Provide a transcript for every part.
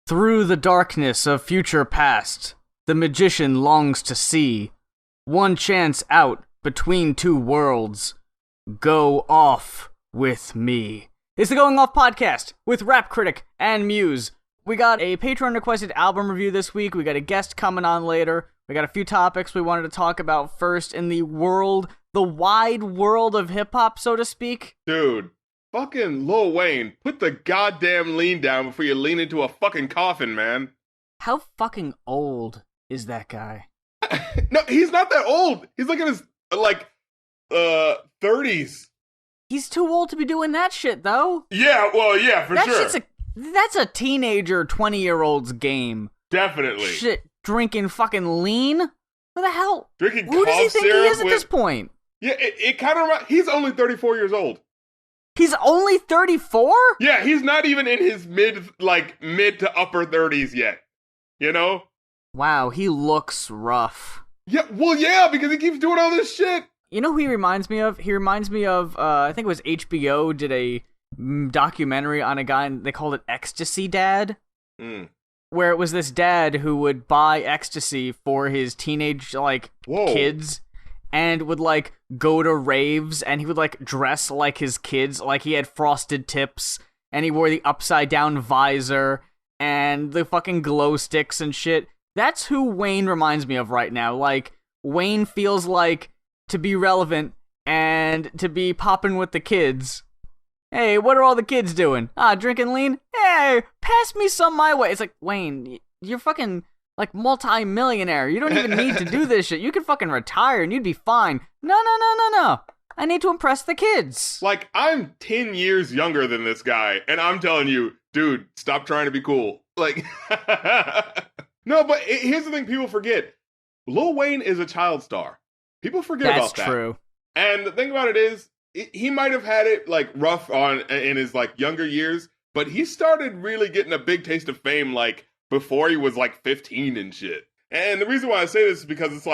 Through the darkness of future past, the magician longs to see one chance out between two worlds. Go off with me. It's the Going Off podcast with Rap Critic and Muse. We got a Patreon requested album review this week. We got a guest coming on later. We got a few topics we wanted to talk about first in the wide world of hip hop, so to speak. Dude, fucking Lil Wayne, put the goddamn lean down before you lean into a fucking coffin, man. How fucking old is that guy? No, he's not that old. He's like in his, 30s. He's too old to be doing that shit, though. Yeah, well, yeah, for sure. That's a teenager, 20-year-old's game. Definitely. Shit, drinking fucking lean? What the hell? Drinking Who does he cough think he syrup is at this point? Yeah, it kind of... He's only 34 years old. He's only 34? Yeah, he's not even in his mid to upper 30s yet. You know? Wow, he looks rough. Yeah, well, yeah, because he keeps doing all this shit. You know who he reminds me of? He reminds me of, I think it was HBO did a documentary on a guy, and they called it Ecstasy Dad. Where it was this dad who would buy ecstasy for his teenage, kids, and would, go to raves, and he would, dress like his kids, like he had frosted tips, and he wore the upside-down visor, and the fucking glow sticks and shit. That's who Wayne reminds me of right now. Wayne feels like to be relevant and to be popping with the kids. Hey, what are all the kids doing? Drinking lean? Hey, pass me some my way. It's like, Wayne, you're fucking, multi-millionaire. You don't even need to do this shit. You could fucking retire and you'd be fine. No. I need to impress the kids. I'm 10 years younger than this guy, and I'm telling you, dude, stop trying to be cool. No, but here's the thing people forget. Lil Wayne is a child star. People forget about that. That's true. And the thing about it is, he might have had it rough in his younger years, but he started really getting a big taste of fame before he was 15 and shit. And the reason why I say this is because it's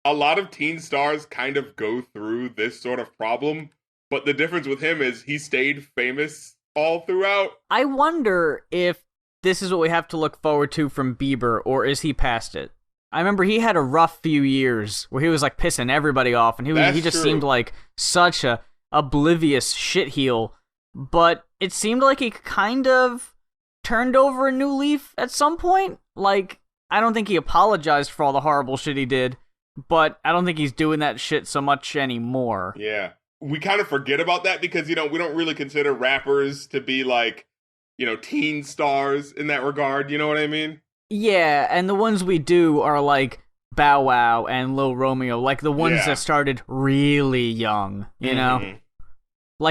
a lot of teen stars kind of go through this sort of problem, but the difference with him is he stayed famous all throughout. I wonder if this is what we have to look forward to from Bieber, or is he past it? I remember he had a rough few years where he was pissing everybody off, and he just seemed like such a oblivious shitheel. But it seemed like he kind of turned over a new leaf at some point. I don't think he apologized for all the horrible shit he did, but I don't think he's doing that shit so much anymore. Yeah. We kind of forget about that because, we don't really consider rappers to be teen stars in that regard. You know what I mean? Yeah, and the ones we do are Bow Wow and Lil Romeo, the ones that started really young, you know?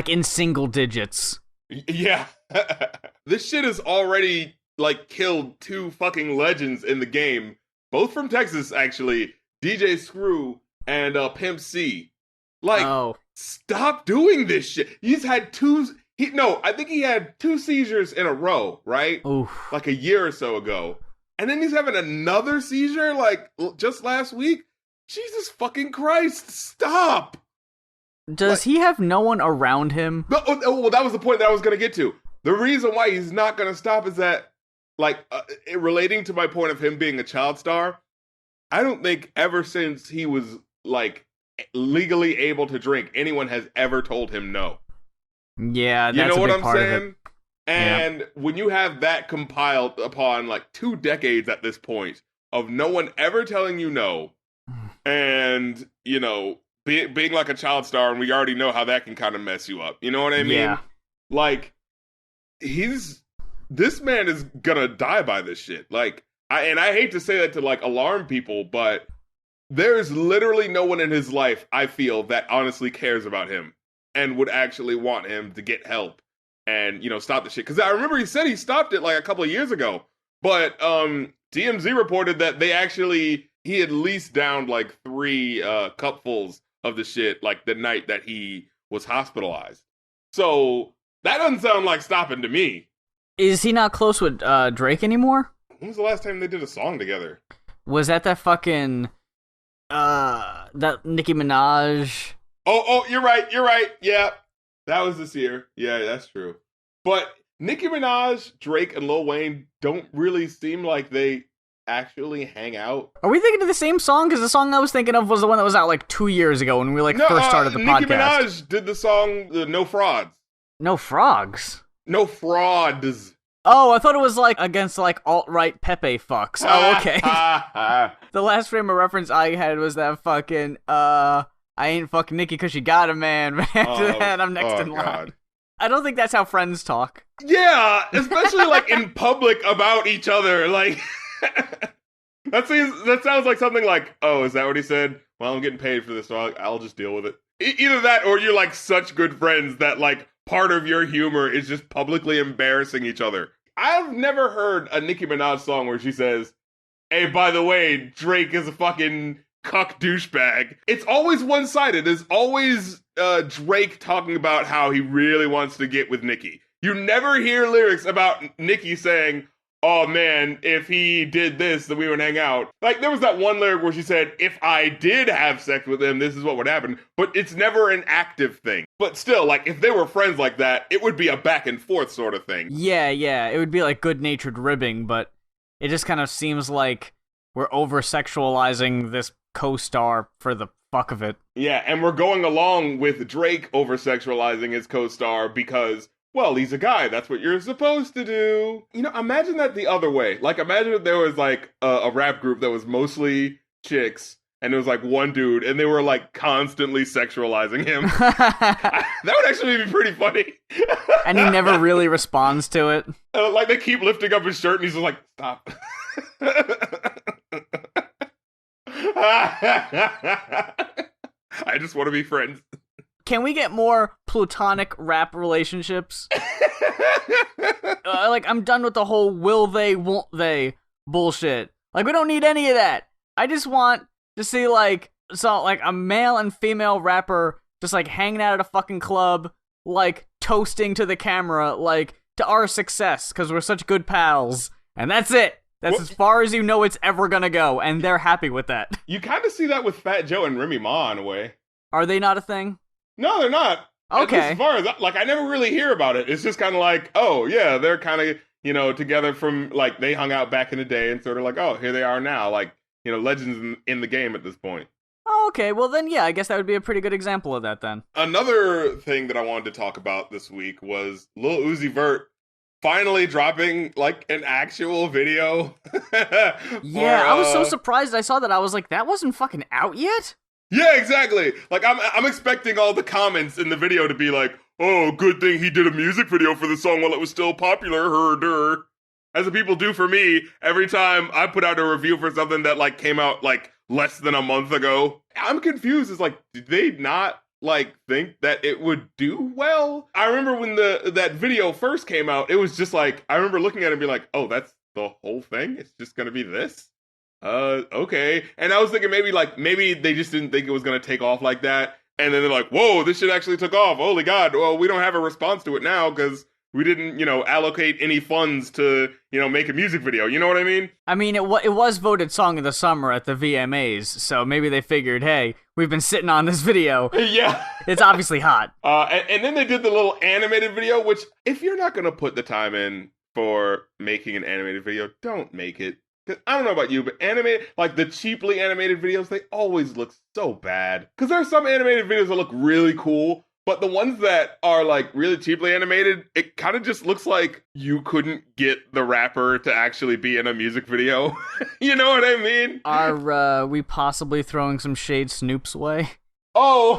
In single digits. Yeah. This shit has already, killed two fucking legends in the game. Both from Texas, actually. DJ Screw and Pimp C. Stop doing this shit. He's had I think he had 2 seizures in a row, right? Oof. A year or so ago. And then he's having another seizure, just last week? Jesus fucking Christ, stop! Does he have no one around him? Well, that was the point that I was going to get to. The reason why he's not going to stop is that, relating to my point of him being a child star, I don't think ever since he was, legally able to drink, anyone has ever told him no. Yeah, that's a big part of it. You know what I'm saying? And when you have that compiled upon 2 decades at this point of no one ever telling you no, and, being like a child star, and we already know how that can kind of mess you up. You know what I mean? Yeah. This man is gonna die by this shit. I hate to say that to alarm people, but there's literally no one in his life, I feel, that honestly cares about him and would actually want him to get help. And, stop the shit. Because I remember he said he stopped it a couple of years ago. But TMZ reported that he at least downed 3 cupfuls of the shit the night that he was hospitalized. So that doesn't sound like stopping to me. Is he not close with Drake anymore? When was the last time they did a song together? Was that fucking that Nicki Minaj? Oh, you're right. Yeah. That was this year. Yeah, that's true. But Nicki Minaj, Drake, and Lil Wayne don't really seem like they actually hang out. Are we thinking of the same song? Because the song I was thinking of was the one that was out like 2 years ago when we first started the podcast. Nicki Minaj did the song "No Frauds." No frogs. No frauds. Oh, I thought it was like against like alt-right Pepe fucks. Oh, okay. The last frame of reference I had was that fucking I ain't fucking Nicki because she got a man. But after that, I'm next in line. God. I don't think that's how friends talk. Yeah, especially like in public about each other. Like that sounds like something like, oh, is that what he said? Well, I'm getting paid for this, so I'll just deal with it. Either that, or you're like such good friends that like part of your humor is just publicly embarrassing each other. I've never heard a Nicki Minaj song where she says, hey, by the way, Drake is a fucking cuck douchebag. It's always one-sided. There's always Drake talking about how he really wants to get with Nicki. You never hear lyrics about Nicki saying, oh man, if he did this, then we would hang out. Like, there was that one lyric where she said, if I did have sex with him, this is what would happen. But it's never an active thing. But still, like, if they were friends like that, it would be a back and forth sort of thing. Yeah. It would be like good-natured ribbing, but it just kind of seems like we're over-sexualizing this co-star for the fuck of it. Yeah, and we're going along with Drake over-sexualizing his co-star because, well, he's a guy. That's what you're supposed to do. You know, imagine that the other way. Like, imagine if there was, like, a rap group that was mostly chicks, and it was, like, one dude, and they were, like, constantly sexualizing him. That would actually be pretty funny. And he never really responds to it. Like, they keep lifting up his shirt, and he's just like, stop. I just want to be friends. Can we get more platonic rap relationships? Like, I'm done with the whole will they, won't they bullshit. Like, we don't need any of that. I just want to see, like, a male and female rapper just, like, hanging out at a fucking club, like, toasting to the camera, like, to our success, because we're such good pals. And that's it. That's as far as you know it's ever gonna go, and they're happy with that. You kind of see that with Fat Joe and Remy Ma in a way. Are they not a thing? No, they're not. Okay. As far as, like, I never really hear about it. It's just kind of like, oh, yeah, they're kind of, you know, together from, like, they hung out back in the day and sort of like, oh, here they are now. Like, you know, legends in the game at this point. Oh, okay. Well, then, yeah, I guess that would be a pretty good example of that, then. Another thing that I wanted to talk about this week was Lil Uzi Vert finally dropping, like, an actual video. Yeah, I was so surprised I saw that. I was like, that wasn't fucking out yet? Yeah, exactly. Like, I'm expecting all the comments in the video to be like, oh, good thing he did a music video for the song while it was still popular, herder. As the people do for me every time I put out a review for something that, like, came out, like, less than a month ago. I'm confused. It's like, did they not, like, think that it would do well? I remember when that video first came out, it was just like, I remember looking at it and being like, oh, that's the whole thing? It's just gonna be this? Okay. And I was thinking maybe they just didn't think it was gonna take off like that. And then they're like, whoa, this shit actually took off. Holy God. Well, we don't have a response to it now because we didn't, you know, allocate any funds to, you know, make a music video. You know what I mean? I mean, it was voted Song of the Summer at the VMAs, so maybe they figured, hey, we've been sitting on this video. Yeah. It's obviously hot. And then they did the little animated video, which, if you're not going to put the time in for making an animated video, don't make it. Because I don't know about you, but like the cheaply animated videos, they always look so bad. Because there are some animated videos that look really cool, but the ones that are, like, really cheaply animated, it kind of just looks like you couldn't get the rapper to actually be in a music video. You know what I mean? Are we possibly throwing some shade Snoop's way? Oh,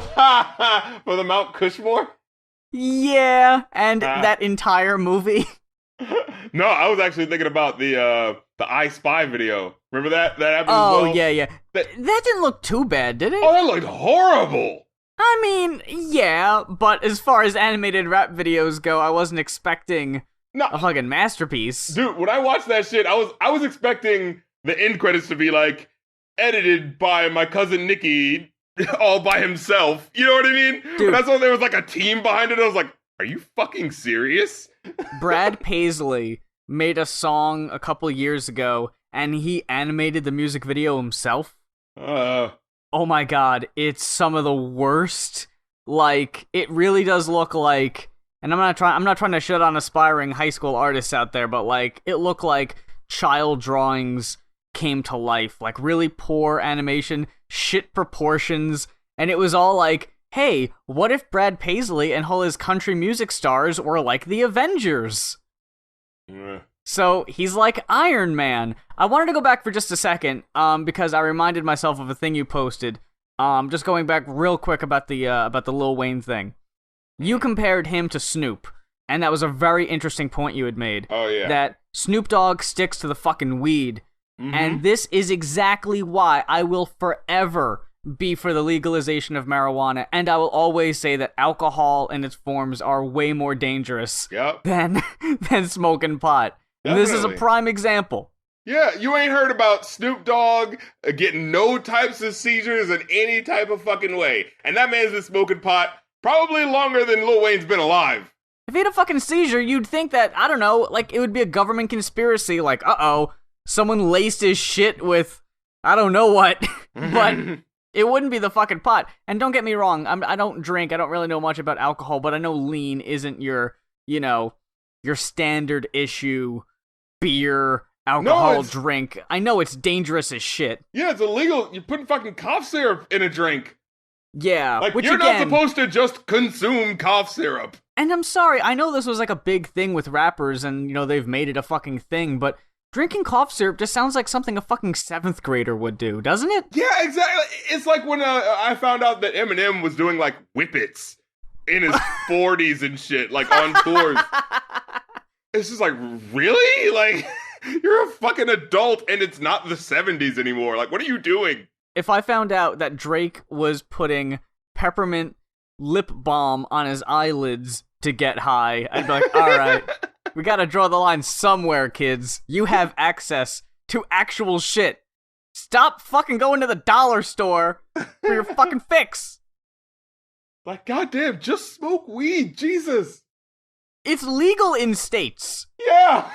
for the Mount Cushmore? Yeah, and that entire movie. No, I was actually thinking about the I Spy video. Remember that? That happened as well? Oh, yeah. That didn't look too bad, did it? Oh, that looked horrible! I mean, yeah, but as far as animated rap videos go, I wasn't expecting a fucking masterpiece. Dude, when I watched that shit, I was expecting the end credits to be like, edited by my cousin Nikki, all by himself. You know what I mean? Dude, that's when there was like a team behind it. I was like, are you fucking serious? Brad Paisley made a song a couple years ago, and he animated the music video himself. Oh my god, it's some of the worst. Like, it really does look like and I'm not trying to shit on aspiring high school artists out there, but like it looked like child drawings came to life, like really poor animation, shit proportions, and it was all like, hey, what if Brad Paisley and all his country music stars were like the Avengers? Yeah. So he's like Iron Man. I wanted to go back for just a second, because I reminded myself of a thing you posted. Just going back real quick about the Lil Wayne thing. You compared him to Snoop, and that was a very interesting point you had made. Oh yeah. That Snoop Dogg sticks to the fucking weed. Mm-hmm. And this is exactly why I will forever be for the legalization of marijuana, and I will always say that alcohol and its forms are way more dangerous than smoking pot. And this is a prime example. Yeah, you ain't heard about Snoop Dogg getting no types of seizures in any type of fucking way. And that man's been smoking pot probably longer than Lil Wayne's been alive. If he had a fucking seizure, you'd think that, I don't know, like it would be a government conspiracy, like, someone laced his shit with, I don't know what, but it wouldn't be the fucking pot. And don't get me wrong, I don't drink, I don't really know much about alcohol, but I know lean isn't your standard issue beer alcohol drink. I know it's dangerous as shit. Yeah, it's illegal. You're putting fucking cough syrup in a drink. Yeah, like, you're not supposed to just consume cough syrup. And I'm sorry, I know this was like a big thing with rappers, and they've made it a fucking thing, but drinking cough syrup just sounds like something a fucking 7th grader would do, doesn't it? Yeah, exactly. It's like when I found out that Eminem was doing like whippets in his 40s and shit, like on tours. It's just like, really? Like, you're a fucking adult and it's not the 70s anymore. Like, what are you doing? If I found out that Drake was putting peppermint lip balm on his eyelids to get high, I'd be like, all right. We gotta draw the line somewhere, kids. You have access to actual shit. Stop fucking going to the dollar store for your fucking fix. Like, goddamn, just smoke weed, Jesus. It's legal in states. Yeah.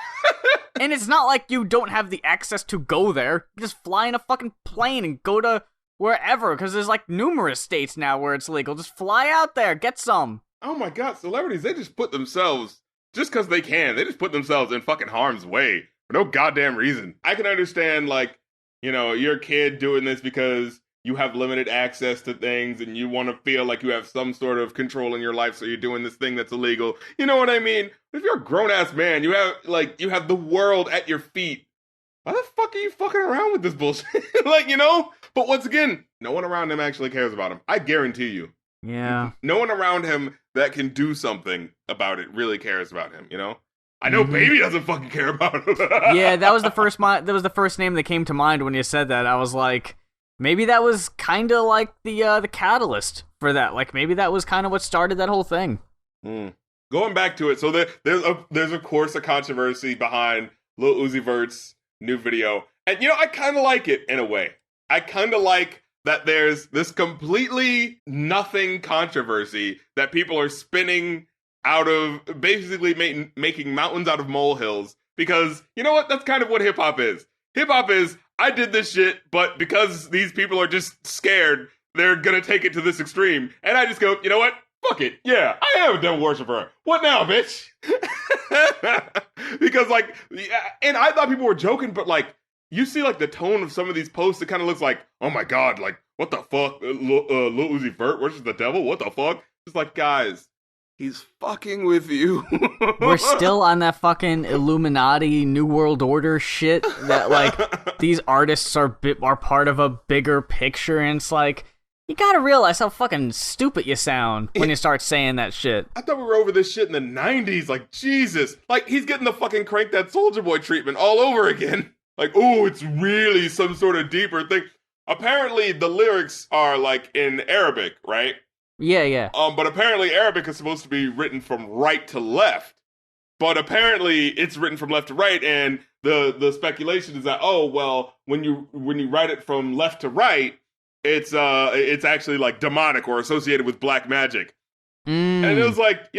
And it's not like you don't have the access to go there. You just fly in a fucking plane and go to wherever, because there's like numerous states now where it's legal. Just fly out there, get some. Oh my god, celebrities, they just put themselves... Just because they can, they just put themselves in fucking harm's way for no goddamn reason. I can understand, like, you're a kid doing this because you have limited access to things and you want to feel like you have some sort of control in your life, so you're doing this thing that's illegal. You know what I mean? If you're a grown-ass man, you have the world at your feet. Why the fuck are you fucking around with this bullshit? But once again, no one around him actually cares about him. I guarantee you. Yeah. No one around him that can do something about it really cares about him, I know Baby doesn't fucking care about him. Yeah, that was the first name that came to mind when you said that. I was like, maybe that was kind of like the catalyst for that. Like, maybe that was kind of what started that whole thing. Going back to it, so there's of course a controversy behind Lil Uzi Vert's new video. And, I kind of like it in a way. I kind of like that there's this completely nothing controversy that people are spinning out of, basically making mountains out of molehills. Because, you know what? That's kind of what hip-hop is. Hip-hop is, I did this shit, but because these people are just scared, they're gonna take it to this extreme. And I just go, you know what? Fuck it. Yeah, I am a devil worshiper. What now, bitch? Because, like, and I thought people were joking, but, like, you see, like, the tone of some of these posts, it kind of looks like, oh my god, like, what the fuck? Lil Uzi Vert versus the devil? What the fuck? It's like, guys, he's fucking with you. We're still on that fucking Illuminati New World Order shit that, like, these artists are part of a bigger picture, and it's like, you gotta realize how fucking stupid you sound when you start saying that shit. I thought we were over this shit in the 90s, like, Jesus. Like, he's getting the fucking Crank That Soulja Boy treatment all over again. Like, oh, it's really some sort of deeper thing. Apparently, the lyrics are, like, in Arabic, right? Yeah. But apparently Arabic is supposed to be written from right to left. But apparently it's written from left to right, and the speculation is that, oh, well, when you write it from left to right, it's actually, like, demonic or associated with black magic. And it was like,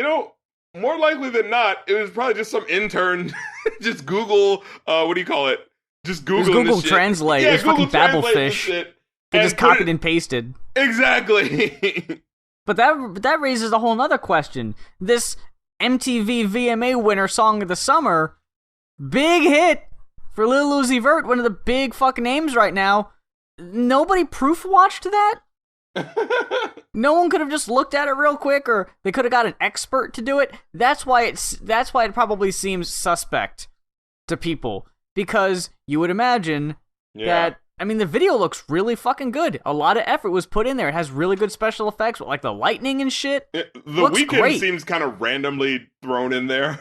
more likely than not, it was probably just some intern just Google, what do you call it? Just Google Translate. Yeah, it's fucking Babelfish. They just copied and pasted. Exactly. But that raises a whole nother question. This MTV VMA winner song of the summer. Big hit for Lil Uzi Vert, one of the big fucking names right now. Nobody proof watched that? No one could have just looked at it real quick, or they could have got an expert to do it. That's why it probably seems suspect to people, because you would imagine that, I mean, the video looks really fucking good. A lot of effort was put in there. It has really good special effects, like the lightning and shit. The Weeknd seems kind of randomly thrown in there.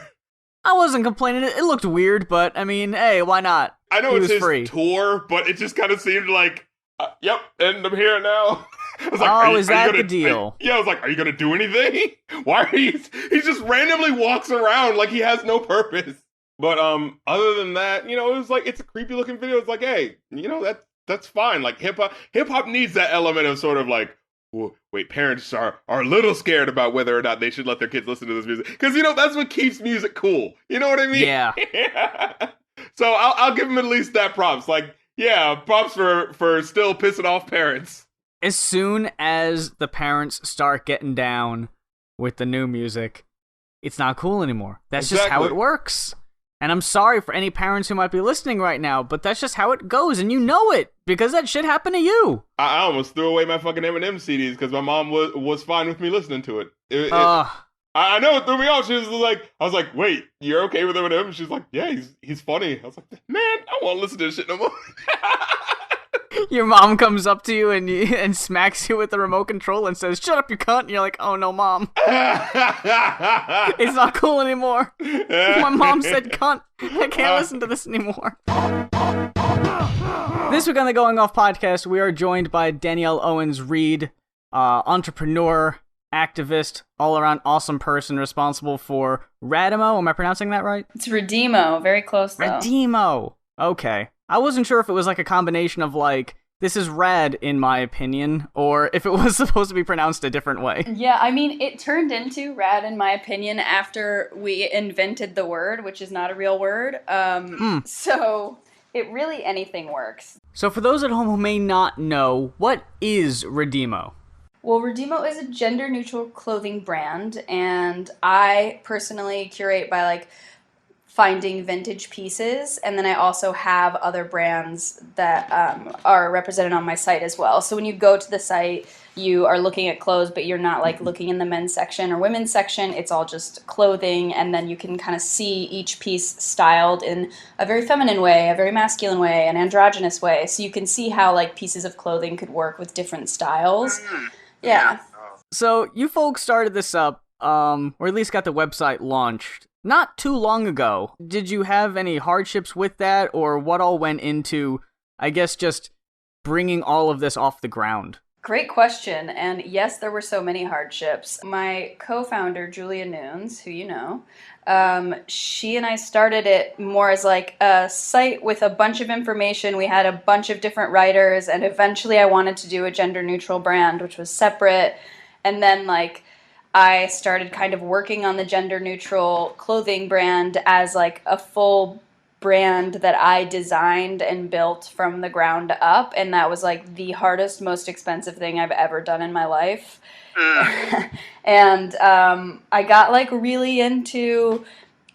I wasn't complaining. It looked weird, but I mean, hey, why not? I know it's his free tour, but it just kind of seemed like, yep, and I'm here now. I was like, is that the deal? I was like, are you gonna do anything? Why are you? He just randomly walks around like he has no purpose. But other than that, it was like, it's a creepy looking video. It's like, hey, that's fine. Like hip hop needs that element of sort of like, wait, parents are a little scared about whether or not they should let their kids listen to this music, because that's what keeps music cool. You know what I mean? Yeah. So I'll give him at least that props. Like, yeah, props for still pissing off parents. As soon as the parents start getting down with the new music, it's not cool anymore. That's just how it works. And I'm sorry for any parents who might be listening right now, but that's just how it goes, and you know it, because that shit happened to you. I almost threw away my fucking Eminem CDs because my mom was fine with me listening to it. I know it threw me off. She was like, I was like, wait, you're okay with Eminem? She's like, yeah, he's funny. I was like, man, I don't want to listen to this shit no more. Your mom comes up to you and smacks you with the remote control and says, shut up, you cunt. And you're like, oh no, mom. It's not cool anymore. My mom said cunt. I can't listen to this anymore. This week on the Going Off podcast, we are joined by Danielle Owens-Reed, entrepreneur, activist, all-around awesome person responsible for Radimo. Am I pronouncing that right? It's Radimo. Very close, though. Radimo. Okay. I wasn't sure if it was like a combination of like, this is rad in my opinion, or if it was supposed to be pronounced a different way. Yeah, I mean, it turned into rad in my opinion after we invented the word, which is not a real word. So it really, anything works. So for those at home who may not know, what is Radimo? Well, Radimo is a gender-neutral clothing brand, and I personally curate by like finding vintage pieces, and then I also have other brands that are represented on my site as well. So when you go to the site, you are looking at clothes, but you're not like looking in the men's section or women's section. It's all just clothing, and then you can kind of see each piece styled in a very feminine way, a very masculine way, an androgynous way. So you can see how like pieces of clothing could work with different styles. Yeah. So you folks started this up, or at least got the website launched not too long ago. Did you have any hardships with that, or what all went into, I guess, just bringing all of this off the ground? Great question, and yes, there were so many hardships. My co-founder, Julia Nunes, who you know, she and I started it more as like a site with a bunch of information. We had a bunch of different writers, and eventually I wanted to do a gender-neutral brand, which was separate, and then like I started kind of working on the gender-neutral clothing brand as like a full brand that I designed and built from the ground up, and that was like the hardest, most expensive thing I've ever done in my life. And I got like really into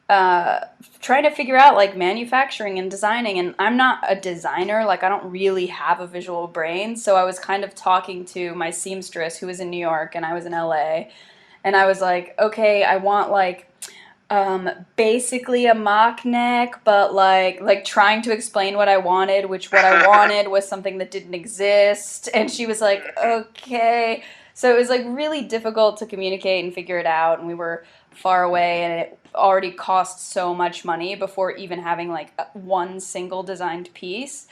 trying to figure out like manufacturing and designing, and I'm not a designer, like I don't really have a visual brain, so I was kind of talking to my seamstress who was in New York and I was in LA. And I was like, okay, I want like basically a mock neck, but like trying to explain what I wanted, which what I wanted was something that didn't exist. And she was like, okay. So it was like really difficult to communicate and figure it out. And we were far away, and it already cost so much money before even having like one single designed piece.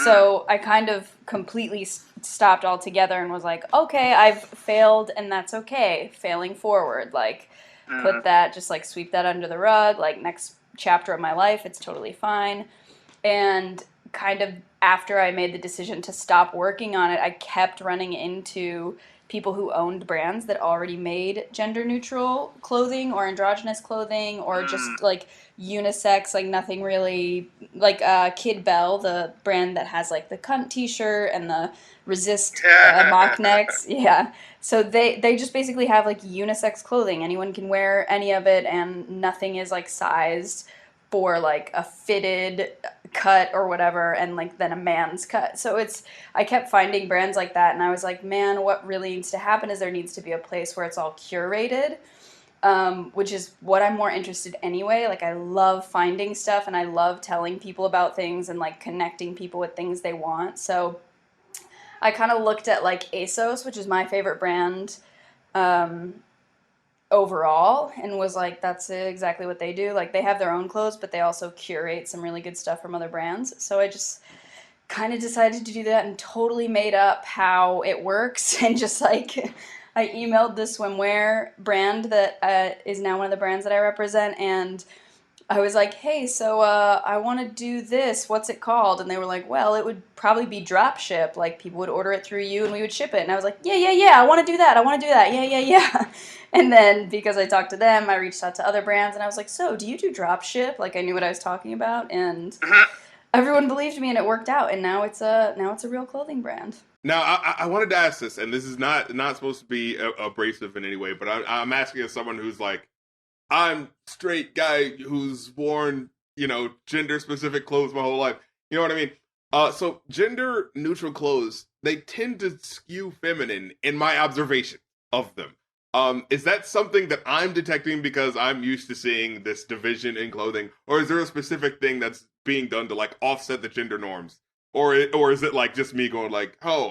So I kind of completely stopped altogether and was like, okay, I've failed, and that's okay. Failing forward, like put that, just like sweep that under the rug, like next chapter of my life, it's totally fine. And kind of after I made the decision to stop working on it, I kept running into people who owned brands that already made gender neutral clothing or androgynous clothing or just like unisex, like nothing really, like Kid Bell, the brand that has like the cunt t-shirt and the resist mock necks. Yeah. So they just basically have like unisex clothing. Anyone can wear any of it, and nothing is like sized for like a fitted cut or whatever, and like then a man's cut. So I kept finding brands like that, and I was like, man, what really needs to happen is there needs to be a place where it's all curated, which is what I'm more interested anyway. Like I love finding stuff, and I love telling people about things and like connecting people with things they want. So I kind of looked at like ASOS, which is my favorite brand overall, and was like, that's exactly what they do. Like they have their own clothes, but they also curate some really good stuff from other brands. So I just kind of decided to do that and totally made up how it works and just like I emailed the swimwear brand that is now one of the brands that I represent, and I was like, hey, so I want to do this. What's it called? And they were like, well, it would probably be drop ship. Like people would order it through you and we would ship it. And I was like, yeah, I want to do that. I want to do that. Yeah. And then because I talked to them, I reached out to other brands and I was like, so do you do drop ship? Like I knew what I was talking about, and everyone believed me and it worked out. And now it's a real clothing brand. Now, I wanted to ask this, and this is not supposed to be abrasive in any way, but I'm asking as someone who's like, I'm straight guy who's worn, gender specific clothes my whole life. You know what I mean? So gender neutral clothes, they tend to skew feminine in my observation of them. Is that something that I'm detecting because I'm used to seeing this division in clothing, or is there a specific thing that's being done to like offset the gender norms, or is it like just me going like, oh,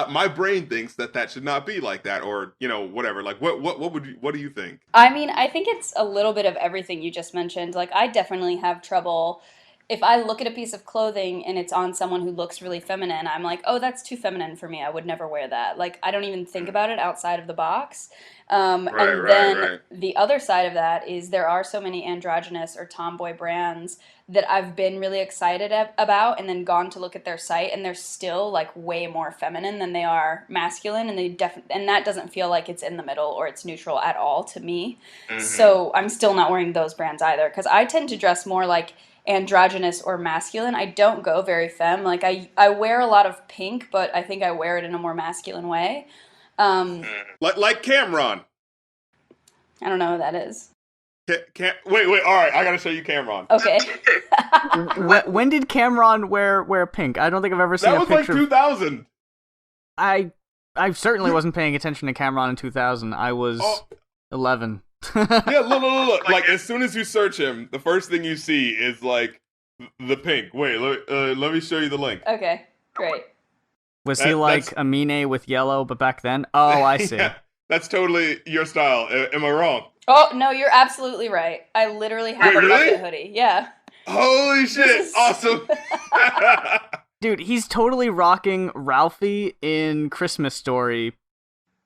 my brain thinks that should not be like that, or whatever. Like, what do you think? I mean, I think it's a little bit of everything you just mentioned. Like, I definitely have trouble if I look at a piece of clothing and it's on someone who looks really feminine. I'm like, oh, that's too feminine for me. I would never wear that. Like, I don't even think about it outside of the box. Right. The other side of that is there are so many androgynous or tomboy brands that I've been really excited about, and then gone to look at their site, and they're still like way more feminine than they are masculine, and and that doesn't feel like it's in the middle or it's neutral at all to me. Mm-hmm. So I'm still not wearing those brands either, because I tend to dress more like androgynous or masculine. I don't go very femme. Like I wear a lot of pink, but I think I wear it in a more masculine way. Like Cameron. I don't know who that is. Wait, all right, I gotta show you Cameron. Okay. When did Cameron wear pink? I don't think I've ever seen a picture. That was like 2000. I certainly wasn't paying attention to Cameron in 2000. I was 11. Yeah, look. Like, as soon as you search him, the first thing you see is, like, the pink. Wait, let me show you the link. Okay, great. Was he like Amine with yellow, but back then? Oh, I see. Yeah, that's totally your style. Am I wrong? Oh, no, you're absolutely right. I literally have a bucket hoodie. Yeah. Holy shit, awesome. Dude, he's totally rocking Ralphie in Christmas Story.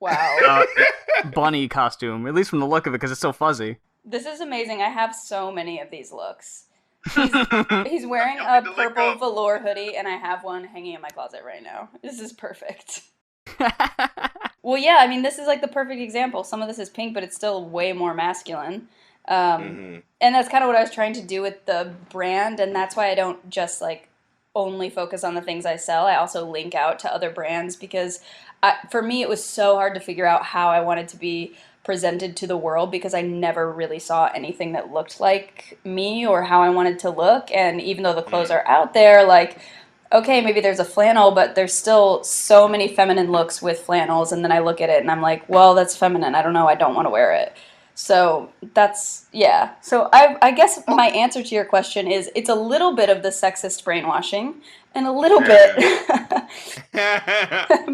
Wow. Bunny costume, at least from the look of it, because it's so fuzzy. This is amazing. I have so many of these looks. He's wearing a purple velour hoodie, and I have one hanging in my closet right now. This is perfect. Well, yeah, I mean, this is like the perfect example. Some of this is pink, but it's still way more masculine. And that's kind of what I was trying to do with the brand, and that's why I don't just like only focus on the things I sell. I also link out to other brands, because for me it was so hard to figure out how I wanted to be presented to the world, because I never really saw anything that looked like me or how I wanted to look. And even though the clothes are out there, like, okay, maybe there's a flannel, but there's still so many feminine looks with flannels, and then I look at it and I'm like, well, that's feminine. I don't know. I don't want to wear it. So that's, yeah. So I guess my answer to your question is it's a little bit of the sexist brainwashing, and a little bit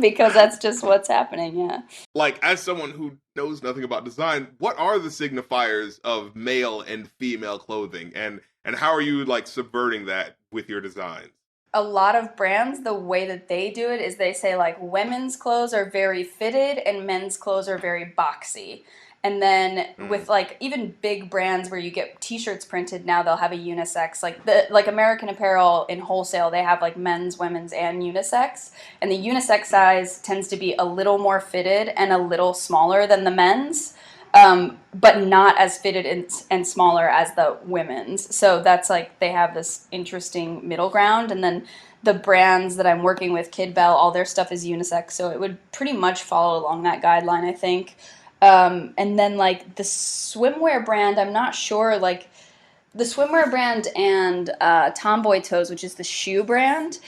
because that's just what's happening, yeah. Like, as someone who knows nothing about design, what are the signifiers of male and female clothing, and how are you like subverting that with your designs? A lot of brands, the way that they do it is they say like women's clothes are very fitted and men's clothes are very boxy. And then with like even big brands where you get t-shirts printed now, they'll have a unisex. Like American Apparel in wholesale, they have like men's, women's, and unisex. And the unisex size tends to be a little more fitted and a little smaller than the men's. but not as fitted and smaller as the women's. So that's like they have this interesting middle ground. And then the brands that I'm working with, Kid Bell, all their stuff is unisex, so it would pretty much follow along that guideline, I think. And then like the swimwear brand, I'm not sure, like the swimwear brand and Tomboy Toes, which is the shoe brand.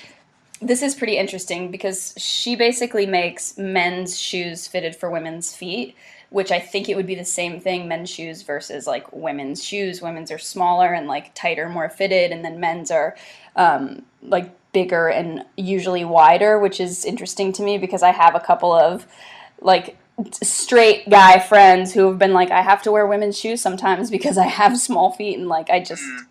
This is pretty interesting because she basically makes men's shoes fitted for women's feet, which I think it would be the same thing, men's shoes versus like women's shoes. Women's are smaller and like tighter, more fitted, and then men's are like bigger and usually wider, which is interesting to me because I have a couple of like straight guy friends who have been like, I have to wear women's shoes sometimes because I have small feet and like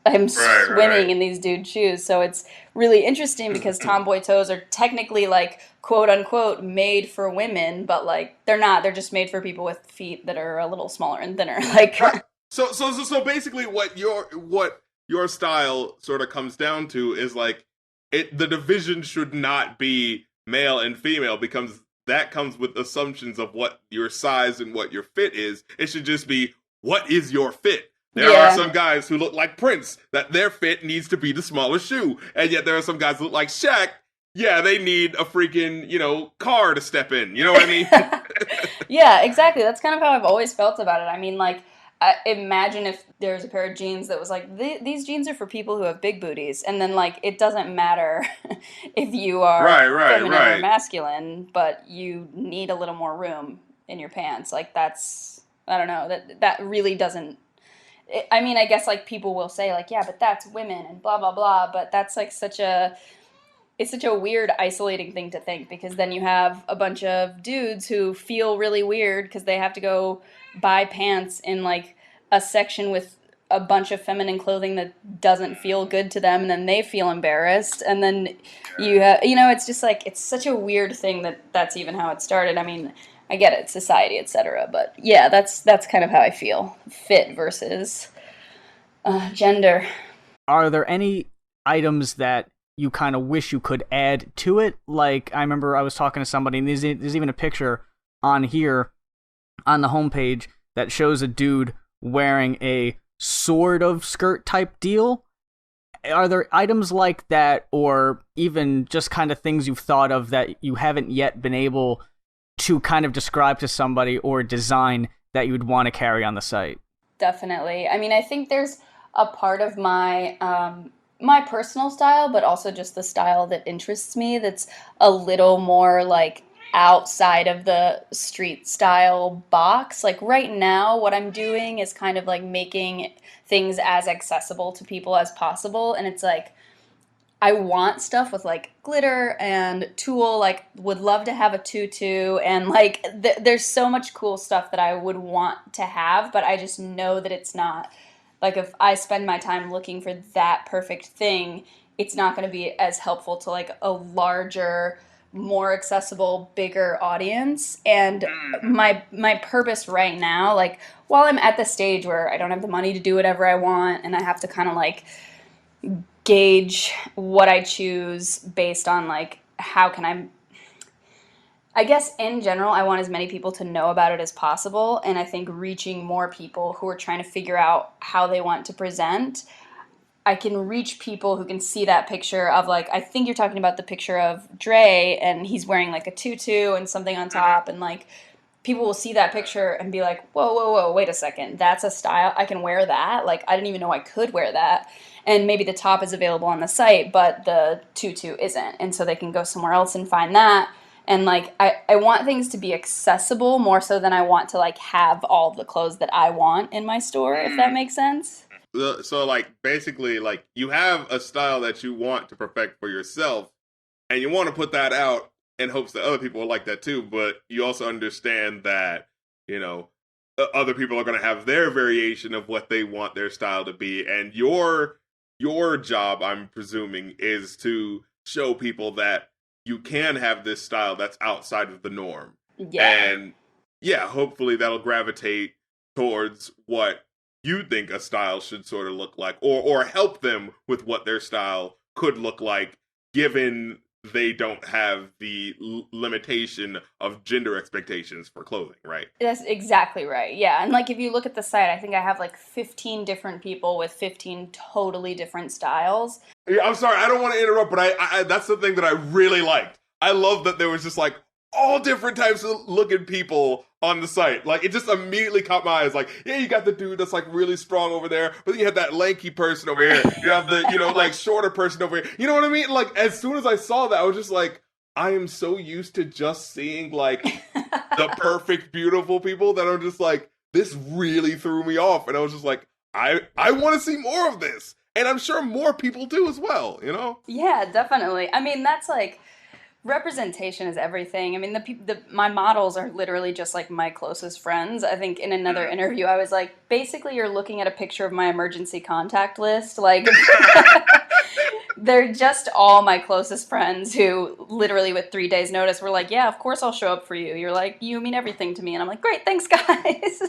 I'm swimming in these dude shoes. So it's really interesting because Tomboy Toes are technically like quote unquote made for women, but like they're not. They're just made for people with feet that are a little smaller and thinner. Like so basically what your style sort of comes down to is like the division should not be male and female because that comes with assumptions of what your size and what your fit is. It should just be, what is your fit? There are some guys who look like Prince, that their fit needs to be the smallest shoe. And yet there are some guys who look like Shaq. Yeah, they need a freaking, car to step in. You know what I mean? Yeah, exactly. That's kind of how I've always felt about it. I mean, like, imagine if there's a pair of jeans that was like, these jeans are for people who have big booties, and then like it doesn't matter if you are feminine or masculine, but you need a little more room in your pants. Like that's, I don't know, that really doesn't. I mean, I guess like people will say like, yeah, but that's women and blah blah blah, but that's like it's such a weird, isolating thing to think because then you have a bunch of dudes who feel really weird because they have to go buy pants in like a section with a bunch of feminine clothing that doesn't feel good to them, and then they feel embarrassed, and then it's just like it's such a weird thing that's even how it started. I mean, I get it, society, etc., but yeah, that's kind of how I feel. Fit versus gender. Are there any items that you kind of wish you could add to it? Like, I remember I was talking to somebody, and there's even a picture on here on the homepage that shows a dude wearing a sort of skirt type deal. Are there items like that, or even just kind of things you've thought of that you haven't yet been able to kind of describe to somebody or design that you would want to carry on the site? Definitely. I mean, I think there's a part of my my personal style, but also just the style that interests me that's a little more like outside of the street style box. Like right now, what I'm doing is kind of like making things as accessible to people as possible. And it's like, I want stuff with like glitter and tulle, like would love to have a tutu, and like there's so much cool stuff that I would want to have, but I just know that it's not, like if I spend my time looking for that perfect thing, it's not going to be as helpful to like a larger, more accessible, bigger audience. And my purpose right now, like while I'm at the stage where I don't have the money to do whatever I want and I have to kind of like gauge what I choose based on like how can I guess in general I want as many people to know about it as possible, and I think reaching more people who are trying to figure out how they want to present, I can reach people who can see that picture of like, I think you're talking about the picture of Dre and he's wearing like a tutu and something on top, and like people will see that picture and be like, whoa, wait a second, that's a style, I can wear that, like I didn't even know I could wear that. And maybe the top is available on the site but the tutu isn't, and so they can go somewhere else and find that. And like I want things to be accessible more so than I want to like have all the clothes that I want in my store, if that makes sense. So like basically like you have a style that you want to perfect for yourself and you want to put that out in hopes that other people will like that too, but you also understand that, other people are going to have their variation of what they want their style to be, and your job, I'm presuming, is to show people that you can have this style that's outside of the norm. Yeah. And yeah, hopefully that'll gravitate towards what you think a style should sort of look like, or help them with what their style could look like given they don't have the limitation of gender expectations for clothing, right? That's exactly right. Yeah. And like if you look at the site, I think I have like 15 different people with 15 totally different styles. Yeah, I'm sorry, I don't want to interrupt, but I that's the thing that I really liked. I love that there was just like all different types of looking people on the site. Like, it just immediately caught my eyes. Like, yeah, you got the dude that's like really strong over there, but then you have that lanky person over here. You have the, you know, like shorter person over here. You know what I mean? Like, as soon as I saw that, I was just like, I am so used to just seeing like the perfect, beautiful people that I'm just like, this really threw me off. And I was just like, I want to see more of this. And I'm sure more people do as well, you know? Yeah, definitely. I mean, that's like, representation is everything. I mean, my models are literally just like my closest friends. I think in another interview, I was like, basically, you're looking at a picture of my emergency contact list. Like, they're just all my closest friends who literally with 3 days notice were like, yeah, of course I'll show up for you. You're like, you mean everything to me. And I'm like, great, thanks guys.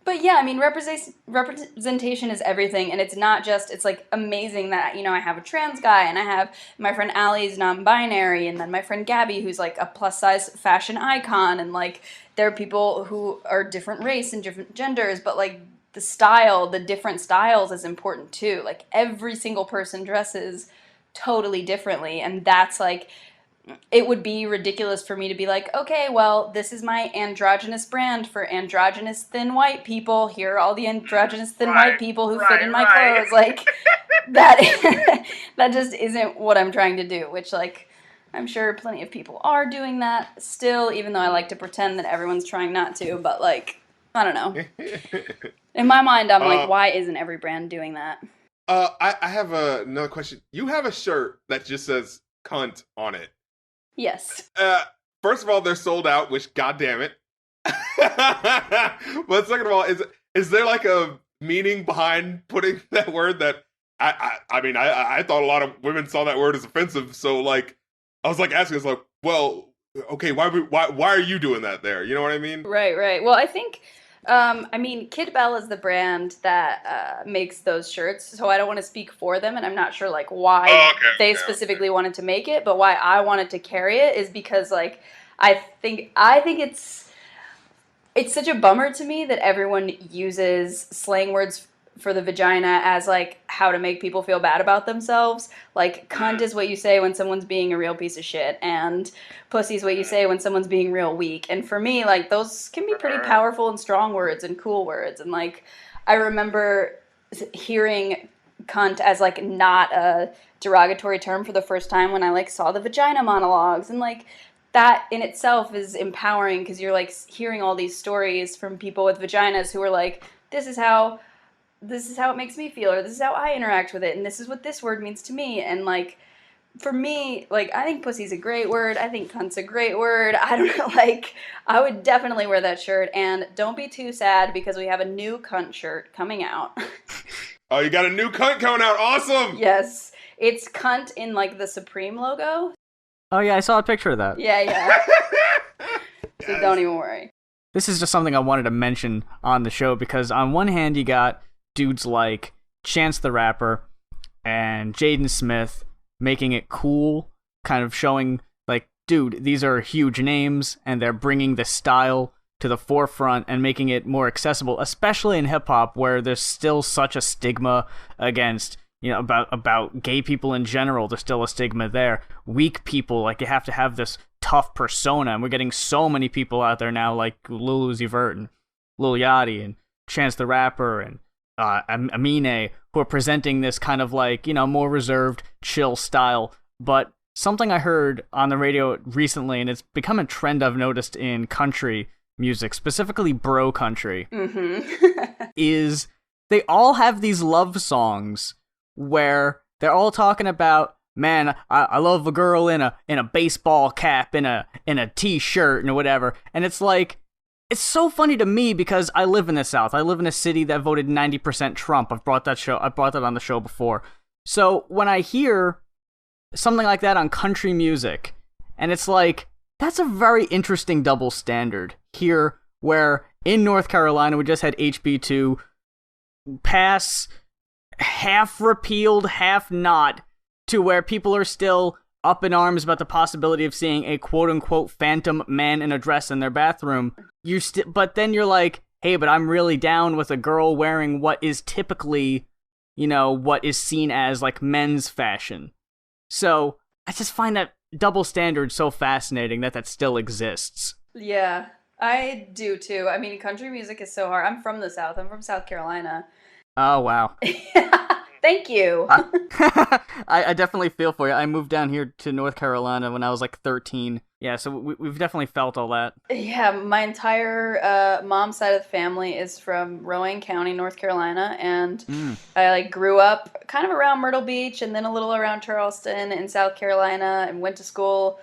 But yeah, I mean, representation is everything, and it's not just, it's like amazing that, you know, I have a trans guy, and I have my friend Allie's non-binary, and then my friend Gabby, who's like a plus-size fashion icon, and like, there are people who are different race and different genders, but like, the different styles is important too. Like, every single person dresses totally differently, and that's like, it would be ridiculous for me to be like, okay, well, this is my androgynous brand for androgynous thin white people. Here are all the androgynous thin white people who fit in my clothes. Like, that just isn't what I'm trying to do, which, like, I'm sure plenty of people are doing that still, even though I like to pretend that everyone's trying not to. But, like, I don't know. In my mind, I'm like, why isn't every brand doing that? I have another question. You have a shirt that just says cunt on it. Yes. First of all, they're sold out, which, goddamn it. But second of all, is there like a meaning behind putting that word that I mean, I thought a lot of women saw that word as offensive. So like, I was like asking, I was like, well, okay, why are you doing that there? You know what I mean? Right. Well, I think, I mean, Kid Bell is the brand that makes those shirts, so I don't want to speak for them, and I'm not sure like why they specifically wanted to make it, but why I wanted to carry it is because like I think it's such a bummer to me that everyone uses slang words for the vagina as like how to make people feel bad about themselves. Like, cunt is what you say when someone's being a real piece of shit, and pussy is what you say when someone's being real weak. And for me, like, those can be pretty powerful and strong words and cool words. And like, I remember hearing cunt as like not a derogatory term for the first time when I like saw the vagina monologues, and like that in itself is empowering because you're like hearing all these stories from people with vaginas who are like, this is how it makes me feel, or this is how I interact with it, and this is what this word means to me. And like, for me, like, I think pussy's a great word, I think cunt's a great word. I don't know, like, I would definitely wear that shirt. And don't be too sad because we have a new cunt shirt coming out. Oh, you got a new cunt coming out, awesome! Yes, it's cunt in like the Supreme logo. Oh yeah, I saw a picture of that. Yeah. So don't even worry. This is just something I wanted to mention on the show because on one hand you got dudes like Chance the Rapper and Jaden Smith making it cool, kind of showing like, dude, these are huge names and they're bringing the style to the forefront and making it more accessible, especially in hip-hop where there's still such a stigma against, you know, about gay people in general. There's still a stigma there. Weak people, like, you have to have this tough persona, and we're getting so many people out there now like Lil Uzi Vert and Lil Yachty and Chance the Rapper and Amine, who are presenting this kind of like, you know, more reserved, chill style. But something I heard on the radio recently, and it's become a trend I've noticed in country music, specifically bro country, is they all have these love songs where they're all talking about, man, I love a girl in a baseball cap, in a t-shirt and whatever. And it's like, it's so funny to me because I live in the South. I live in a city that voted 90% Trump. I brought that on the show before. So when I hear something like that on country music, and it's like, that's a very interesting double standard here, where in North Carolina we just had HB2 pass, half repealed, half not, to where people are still up in arms about the possibility of seeing a quote-unquote phantom man in a dress in their bathroom, but then you're like, hey, but I'm really down with a girl wearing what is typically, what is seen as, like, men's fashion. So, I just find that double standard so fascinating that still exists. Yeah, I do too. I mean, country music is so hard. I'm from the South. I'm from South Carolina. Oh, wow. Thank you. I definitely feel for you. I moved down here to North Carolina when I was like 13. Yeah, so we've definitely felt all that. Yeah, my entire mom's side of the family is from Rowan County, North Carolina, and I grew up kind of around Myrtle Beach and then a little around Charleston in South Carolina, and went to school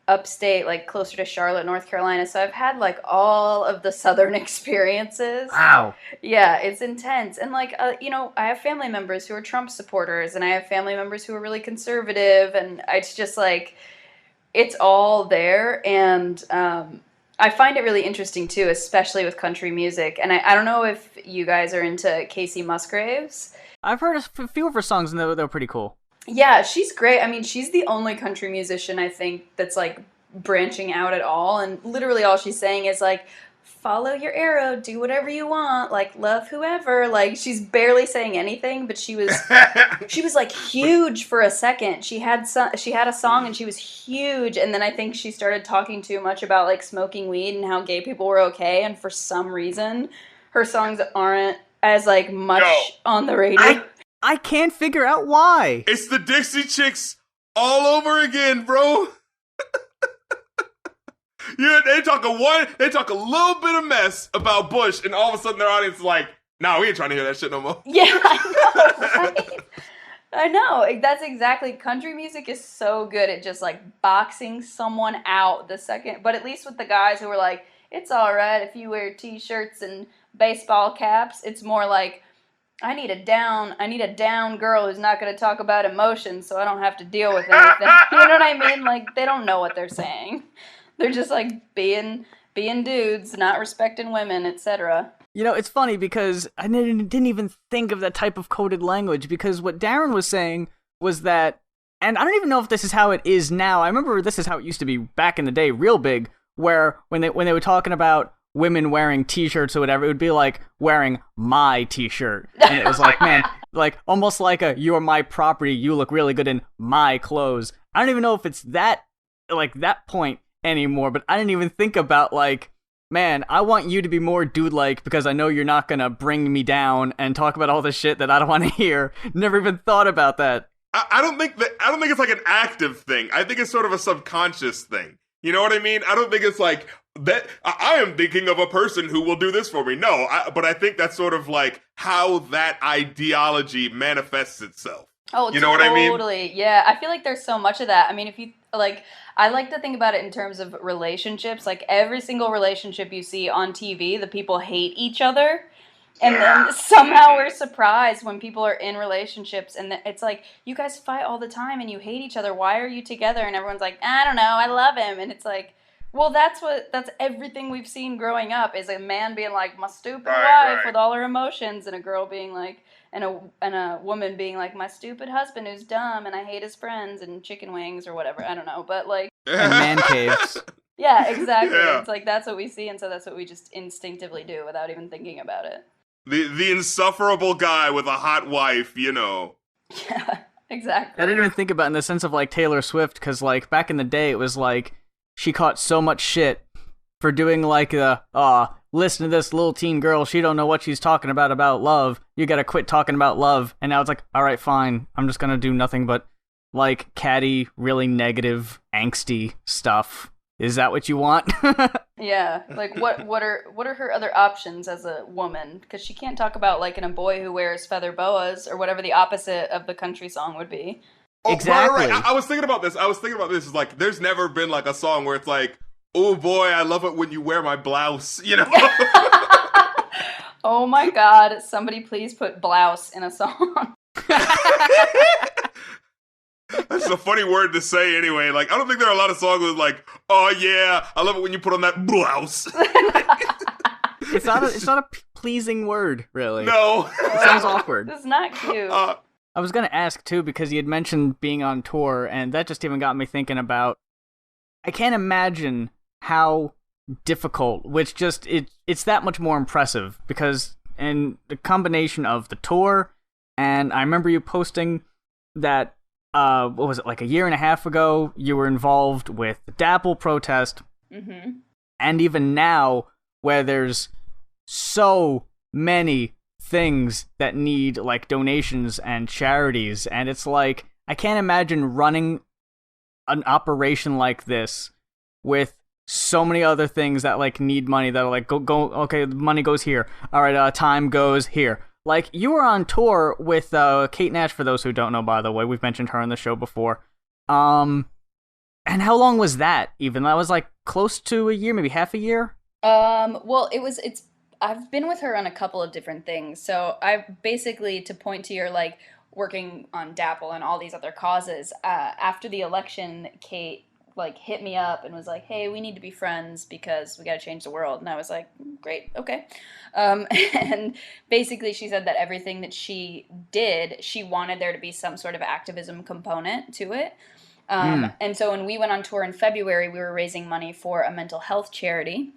upstate, like closer to Charlotte, North Carolina. So I've had like all of the Southern experiences. Wow. Yeah, it's intense. And like, I have family members who are Trump supporters, and I have family members who are really conservative, and it's just like, it's all there. And I find it really interesting too, especially with country music. And I don't know if you guys are into Casey Musgraves. I've heard a few of her songs, and they're pretty cool. Yeah, she's great. I mean, she's the only country musician, I think, that's, like, branching out at all. And literally all she's saying is, like, follow your arrow, do whatever you want, like, love whoever. Like, she's barely saying anything, but she was, like, huge for a second. She had a song, and she was huge. And then I think she started talking too much about, like, smoking weed and how gay people were okay. And for some reason, her songs aren't as, like, much on the radio. I can't figure out why. It's the Dixie Chicks all over again, bro. They talk a little bit of mess about Bush, and all of a sudden their audience is like, nah, we ain't trying to hear that shit no more. Yeah, I know, right? I know. That's exactly. Country music is so good at just like boxing someone out the second. But at least with the guys who are like, it's all right if you wear t-shirts and baseball caps. It's more like, I need a down girl who's not going to talk about emotions, so I don't have to deal with anything. You know what I mean? Like, they don't know what they're saying. They're just like being dudes, not respecting women, etc. It's funny because I didn't even think of that type of coded language, because what Darren was saying was that, and I don't even know if this is how it is now. I remember this is how it used to be back in the day, real big, where when they were talking about women wearing t-shirts or whatever, it would be like wearing my t-shirt, and it was like, man, like almost like you are my property, you look really good in my clothes. I don't even know if it's that point anymore, but I didn't even think about like, man, I want you to be more dude-like because I know you're not gonna bring me down and talk about all the shit that I don't want to hear. Never even thought about that. I don't think it's like an active thing. I think it's sort of a subconscious thing. You know what I mean? I don't think it's like that. I am thinking of a person who will do this for me. No, but I think that's sort of like how that ideology manifests itself. Oh, you know what I mean? Totally. Yeah, I feel like there's so much of that. I mean, if you like, I like to think about it in terms of relationships. Like every single relationship you see on TV, the people hate each other. And then somehow we're surprised when people are in relationships, and it's like, you guys fight all the time and you hate each other. Why are you together? And everyone's like, I don't know, I love him. And it's like, well, that's everything we've seen growing up, is a man being like, my stupid wife with all her emotions, and a girl being like, and a woman being like, my stupid husband who's dumb and I hate his friends and chicken wings or whatever. I don't know, but like, and man caves. Yeah, exactly. Yeah. It's like, that's what we see, and so that's what we just instinctively do without even thinking about it. The insufferable guy with a hot wife, Yeah, exactly. I didn't even think about it in the sense of like Taylor Swift, because like back in the day it was like she caught so much shit for doing like listen to this little teen girl, she don't know what she's talking about love. You gotta quit talking about love. And now it's like, all right, fine, I'm just gonna do nothing but like catty, really negative, angsty stuff. Is that what you want? Yeah, like what are her other options as a woman? Because she can't talk about like in a boy who wears feather boas or whatever the opposite of the country song would be. Oh, exactly. Right. I was thinking about this. It's like, there's never been like a song where it's like, oh boy, I love it when you wear my blouse, you know? Oh my God, somebody please put blouse in a song. That's a funny word to say anyway. Like, I don't think there are a lot of songs with like, oh yeah, I love it when you put on that blouse. It's not a pleasing word, really. No. It sounds awkward. It's not cute. I was gonna ask too because you had mentioned being on tour, and that just even got me thinking about. I can't imagine how difficult, which just it's that much more impressive because in the combination of the tour, and I remember you posting that what was it, like a year and a half ago you were involved with the DAPL protest, and even now where there's so many things that need like donations and charities, and it's like I can't imagine running an operation like this with so many other things that like need money that are like go okay, money goes here, all right, time goes here. Like you were on tour with Kate Nash, for those who don't know, by the way, we've mentioned her on the show before. And how long was that? Even that was like close to a year, maybe half a year. Well, it's I've been with her on a couple of different things. So I basically, to point to your like working on DAPL and all these other causes, after the election, Kate like hit me up and was like, hey, we need to be friends because we got to change the world. And I was like, great, okay. And basically she said that everything that she did, she wanted there to be some sort of activism component to it. And so when we went on tour in February, we were raising money for a mental health charity.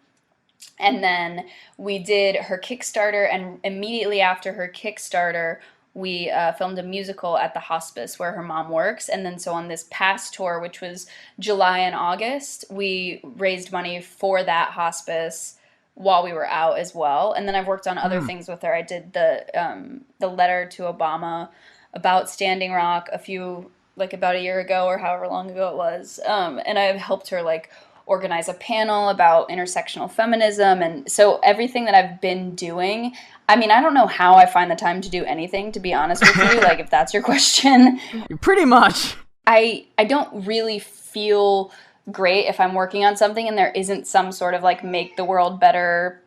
And then we did her Kickstarter, and immediately after her Kickstarter, we filmed a musical at the hospice where her mom works. And then so on this past tour, which was July and August, we raised money for that hospice while we were out as well. And then I've worked on other things with her. I did the letter to Obama about Standing Rock about a year ago or however long ago it was. And I've helped her like organize a panel about intersectional feminism. And so everything that I've been doing, I mean, I don't know how I find the time to do anything, to be honest with you, like if that's your question. Pretty much. I don't really feel great if I'm working on something and there isn't some sort of like make the world better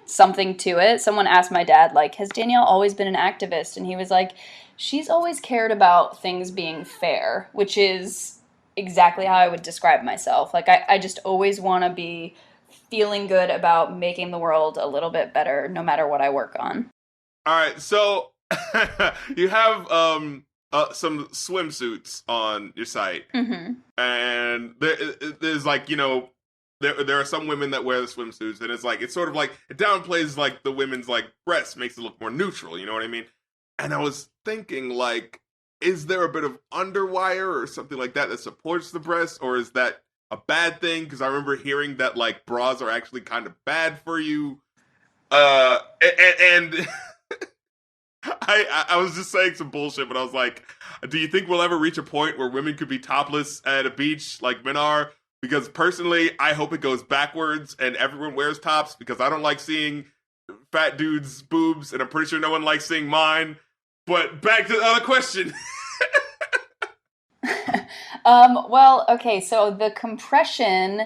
something to it. Someone asked my dad, like, has Danielle always been an activist? And he was like, she's always cared about things being fair, which is exactly how I would describe myself. Like, I just always want to be feeling good about making the world a little bit better no matter what I work on. All right, so you have some swimsuits on your site, and there's like, you know, there are some women that wear the swimsuits, and it's sort of like it downplays like the women's like breasts, makes it look more neutral. You know what I mean? And I was thinking, like, is there a bit of underwire or something like that supports the breast, or is that a bad thing? Because I remember hearing that like bras are actually kind of bad for you. And I was just saying some bullshit, but I was like, do you think we'll ever reach a point where women could be topless at a beach like men are? Because personally, I hope it goes backwards and everyone wears tops, because I don't like seeing fat dudes' boobs, and I'm pretty sure no one likes seeing mine. But back to the other question. Well, okay, so the compression,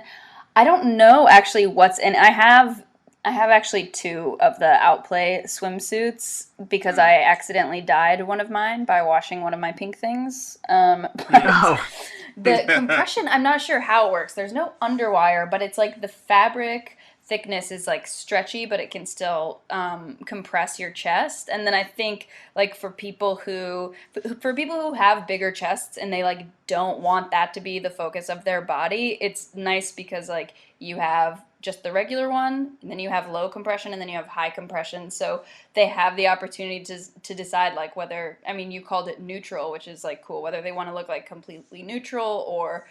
I don't know actually what's in. I have actually 2 of the Outplay swimsuits because I accidentally dyed one of mine by washing one of my pink things. The compression, I'm not sure how it works. There's no underwire, but it's like the fabric thickness is like stretchy, but it can still compress your chest. And then I think like for people who have bigger chests and they like don't want that to be the focus of their body, it's nice because like you have just the regular one, and then you have low compression, and then you have high compression. So they have the opportunity to decide like whether, I mean, you called it neutral, which is like cool, whether they want to look like completely neutral or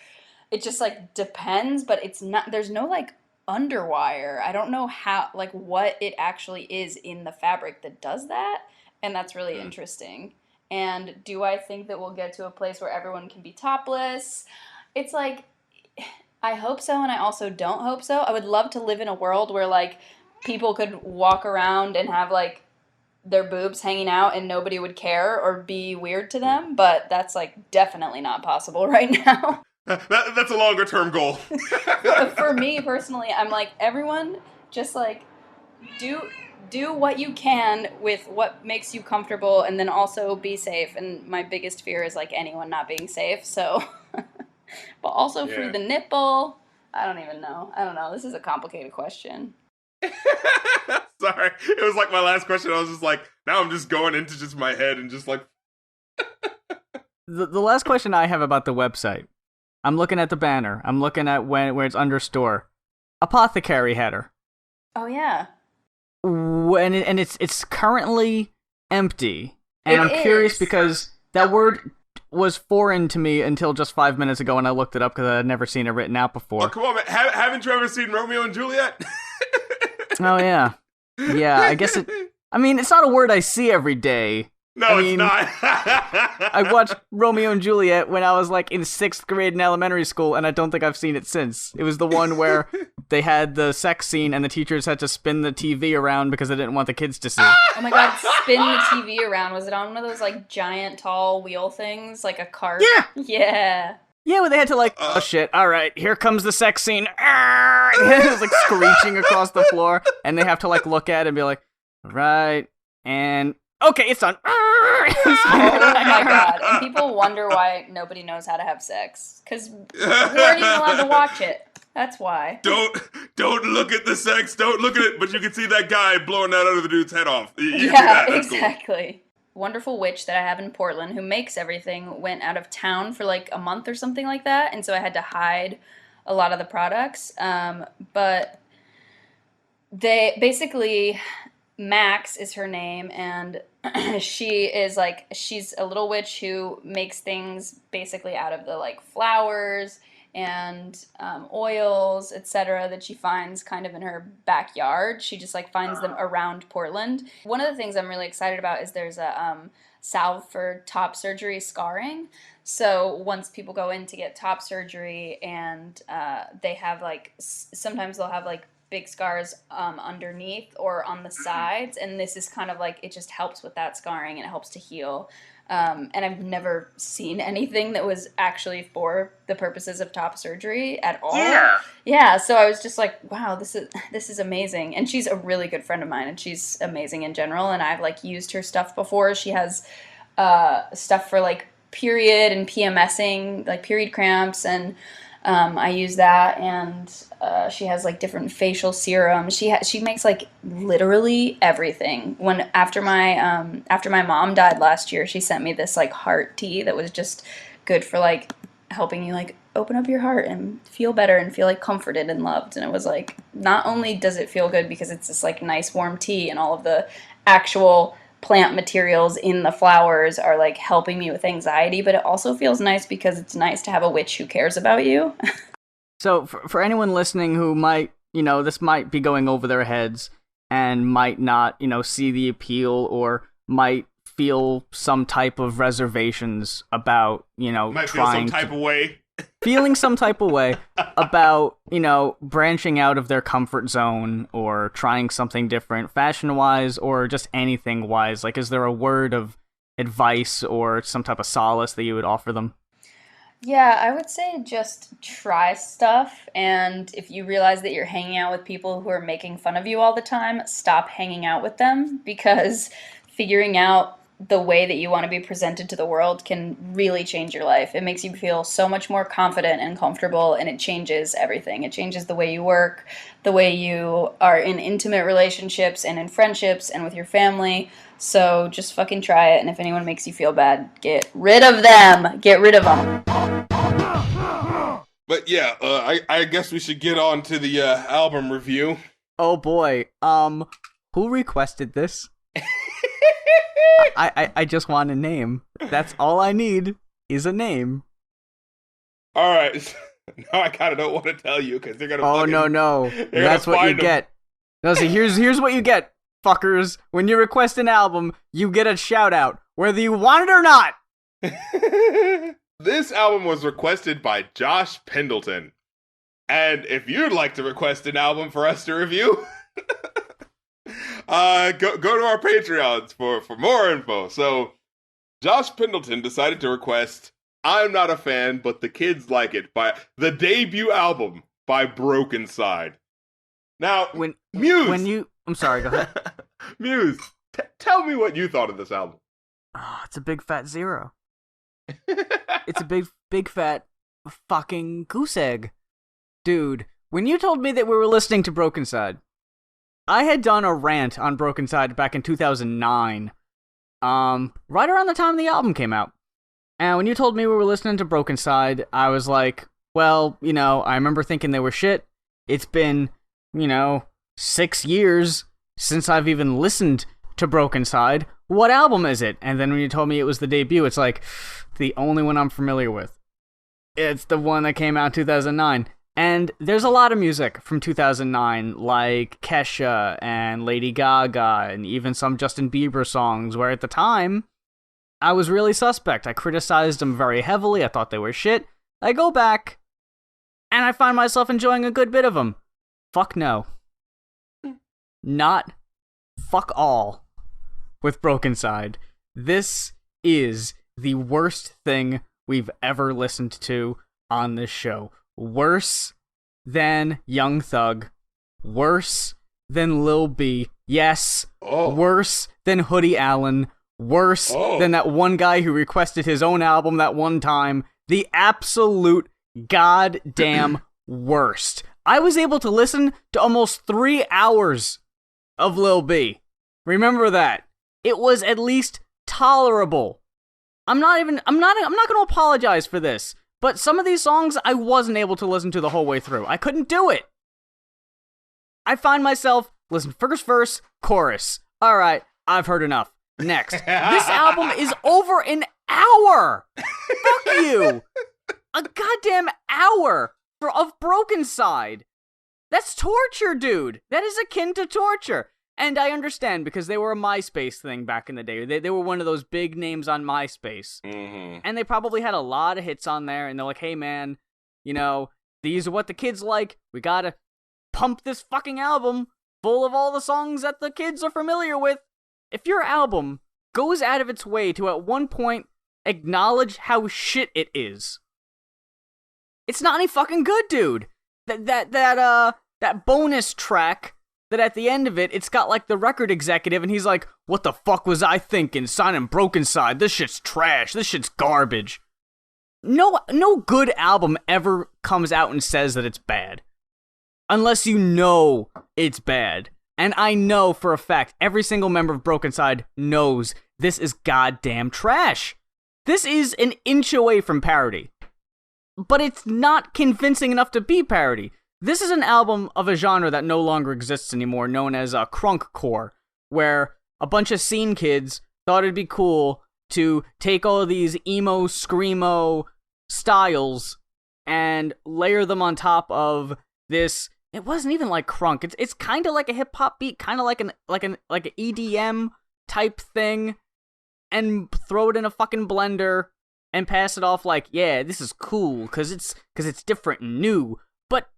it just like depends, but it's not, there's no like underwire. I don't know how, like what it actually is in the fabric that does that, and that's really interesting. And do I think that we'll get to a place where everyone can be topless? It's like, I hope so, and I also don't hope so. I would love to live in a world where like people could walk around and have like their boobs hanging out and nobody would care or be weird to them, but that's like definitely not possible right now. That's a longer term goal. For me personally, I'm like, everyone just like do what you can with what makes you comfortable, and then also be safe. And my biggest fear is like anyone not being safe. So, but also free the nipple. I don't even know. I don't know. This is a complicated question. Sorry, it was like my last question. I was just like, now I'm just going into just my head and just like. the last question I have about the website. I'm looking at the banner. I'm looking at where it's under store. Apothecary header. Oh yeah. And it's currently empty. And I'm curious because that word was foreign to me until just 5 minutes ago when I looked it up because I had never seen it written out before. Oh, come on, man. Haven't you ever seen Romeo and Juliet? Oh, yeah. Yeah, I guess it... I mean, it's not a word I see every day. No, it's not. I watched Romeo and Juliet when I was like in 6th grade in elementary school, and I don't think I've seen it since. It was the one where they had the sex scene and the teachers had to spin the TV around because they didn't want the kids to see. Oh my god, spin the TV around. Was it on one of those like giant tall wheel things, like a cart? Yeah! Yeah. Yeah, where they had to like, oh shit, alright, here comes the sex scene. It was like screeching across the floor, and they have to like look at it and be like, right, and... okay, it's done. Oh my god. And people wonder why nobody knows how to have sex. Because we weren't even allowed to watch it. That's why. Don't look at the sex. Don't look at it. But you can see that guy blowing that other dude's head off. You can see that. That's exactly. Cool. Wonderful witch that I have in Portland who makes everything went out of town for like a month or something like that. And so I had to hide a lot of the products. But they basically... Max is her name, and she's a little witch who makes things basically out of the like flowers and oils, etc. that she finds kind of in her backyard. She just like finds them around Portland. One of the things I'm really excited about is there's a salve for top surgery scarring. So once people go in to get top surgery and they have like, sometimes they'll have like big scars underneath or on the sides, and this is kind of like, it just helps with that scarring and it helps to heal. And I've never seen anything that was actually for the purposes of top surgery at all. Yeah, so I was just like, wow, this is amazing. And she's a really good friend of mine, and she's amazing in general, and I've like used her stuff before. She has stuff for like period and PMSing, like period cramps, and I use that, and she has like different facial serums. She makes like literally everything. After my mom died last year, she sent me this like heart tea that was just good for like helping you like open up your heart and feel better and feel like comforted and loved. And it was like, not only does it feel good because it's this like nice warm tea and all of the actual plant materials in the flowers are like helping me with anxiety, but it also feels nice because it's nice to have a witch who cares about you. So for anyone listening who might, this might be going over their heads and might not, see the appeal, or might feel some type of reservations about, might feel some type of way. Feeling some type of way about, branching out of their comfort zone or trying something different fashion-wise or just anything-wise. Like, is there a word of advice or some type of solace that you would offer them? Yeah, I would say just try stuff, and if you realize that you're hanging out with people who are making fun of you all the time, stop hanging out with them, because figuring out the way that you want to be presented to the world can really change your life. It makes you feel so much more confident and comfortable, and it changes everything. It changes the way you work, the way you are in intimate relationships and in friendships and with your family. So just fucking try it, and if anyone makes you feel bad, get rid of them. Get rid of them. But yeah, I guess we should get on to the album review. Oh boy, who requested this? I just want a name. That's all I need is a name. All right. Now I kind of don't want to tell you because they're gonna. Oh no! That's what you get. No, see, here's what you get, fuckers. When you request an album, you get a shout out, whether you want it or not. This album was requested by Josh Pendleton, and if you'd like to request an album for us to review, go to our Patreons for more info. So, Josh Pendleton decided to request "I'm Not a Fan, But the Kids Like It" by the debut album by Broken Side. Now, Muse. I'm sorry. Go ahead. Muse, tell me what you thought of this album. Oh, it's a big fat zero. It's a big fat fucking goose egg. Dude, when you told me that we were listening to Broken Side, I had done a rant on Broken Side back in 2009. Right around the time the album came out. And when you told me we were listening to Broken Side, I was like, well, I remember thinking they were shit. It's been, 6 years since I've even listened to Broken Side. What album is it? And then when you told me it was the debut, it's like, the only one I'm familiar with. It's the one that came out in 2009. And there's a lot of music from 2009, like Kesha and Lady Gaga, and even some Justin Bieber songs, where at the time, I was really suspect. I criticized them very heavily. I thought they were shit. I go back, and I find myself enjoying a good bit of them. Fuck no. Not fuck all with Broken Side. This is the worst thing we've ever listened to on this show. Worse than Young Thug. Worse than Lil B. Yes. Oh. Worse than Hoodie Allen. Worse than that one guy who requested his own album that one time. The absolute goddamn worst. I was able to listen to almost 3 hours of Lil B. Remember that. It was at least tolerable. I'm not going to apologize for this, but some of these songs I wasn't able to listen to the whole way through. I couldn't do it. I find myself listen first verse, chorus. All right, I've heard enough. Next. This album is over an hour. Fuck you. A goddamn hour of Broken Side. That's torture, dude. That is akin to torture. And I understand, because they were a MySpace thing back in the day. They were one of those big names on MySpace. Mm-hmm. And they probably had a lot of hits on there, and they're like, hey man, these are what the kids like. We gotta pump this fucking album full of all the songs that the kids are familiar with. If your album goes out of its way to at one point acknowledge how shit it is, it's not any fucking good, dude. That bonus track that at the end of it, it's got like the record executive, and he's like, what the fuck was I thinking? Signing Broken Side. This shit's trash. This shit's garbage. No good album ever comes out and says that it's bad. Unless you know it's bad. And I know for a fact, every single member of Broken Side knows this is goddamn trash. This is an inch away from parody. But it's not convincing enough to be parody. This is an album of a genre that no longer exists anymore, known as crunkcore, where a bunch of scene kids thought it'd be cool to take all of these emo, screamo styles and layer them on top of this. It wasn't even like crunk. It's kind of like a hip hop beat, kind of like an EDM type thing, and throw it in a fucking blender and pass it off like, yeah, this is cool because it's different and new. But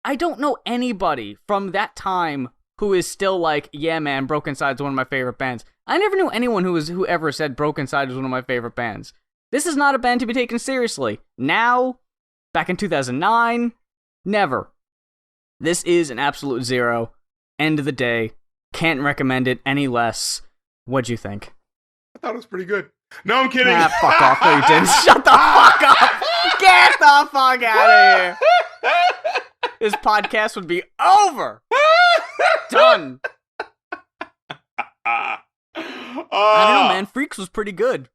I don't know anybody from that time who is still like, yeah, man, Broken Side's one of my favorite bands. I never knew anyone who ever said Broken Side was one of my favorite bands. This is not a band to be taken seriously. Now, back in 2009, never. This is an absolute zero. End of the day. Can't recommend it any less. What'd you think? I thought it was pretty good. No, I'm kidding. Ah, fuck off. No, you didn't. Shut the fuck up. Get the fuck out of here. This podcast would be over. Done. I don't know, man. Freaks was pretty good.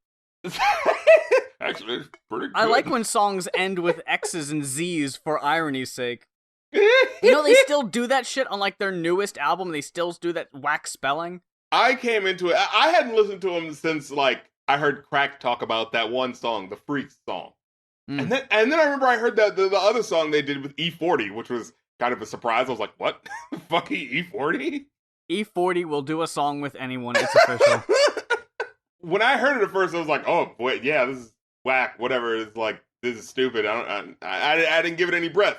Actually, it's pretty good. I like when songs end with X's and Z's for irony's sake. They still do that shit on like their newest album. They still do that whack spelling. I came into it. I hadn't listened to him since like I heard Crack talk about that one song, the Freaks song, and then I remember I heard that the other song they did with E40, which was kind of a surprise. I was like, what? Fucking E40? E40 will do a song with anyone. It's official. When I heard it at first, I was like, oh, wait, yeah, this is whack. Whatever. It's like, this is stupid. I didn't give it any breath.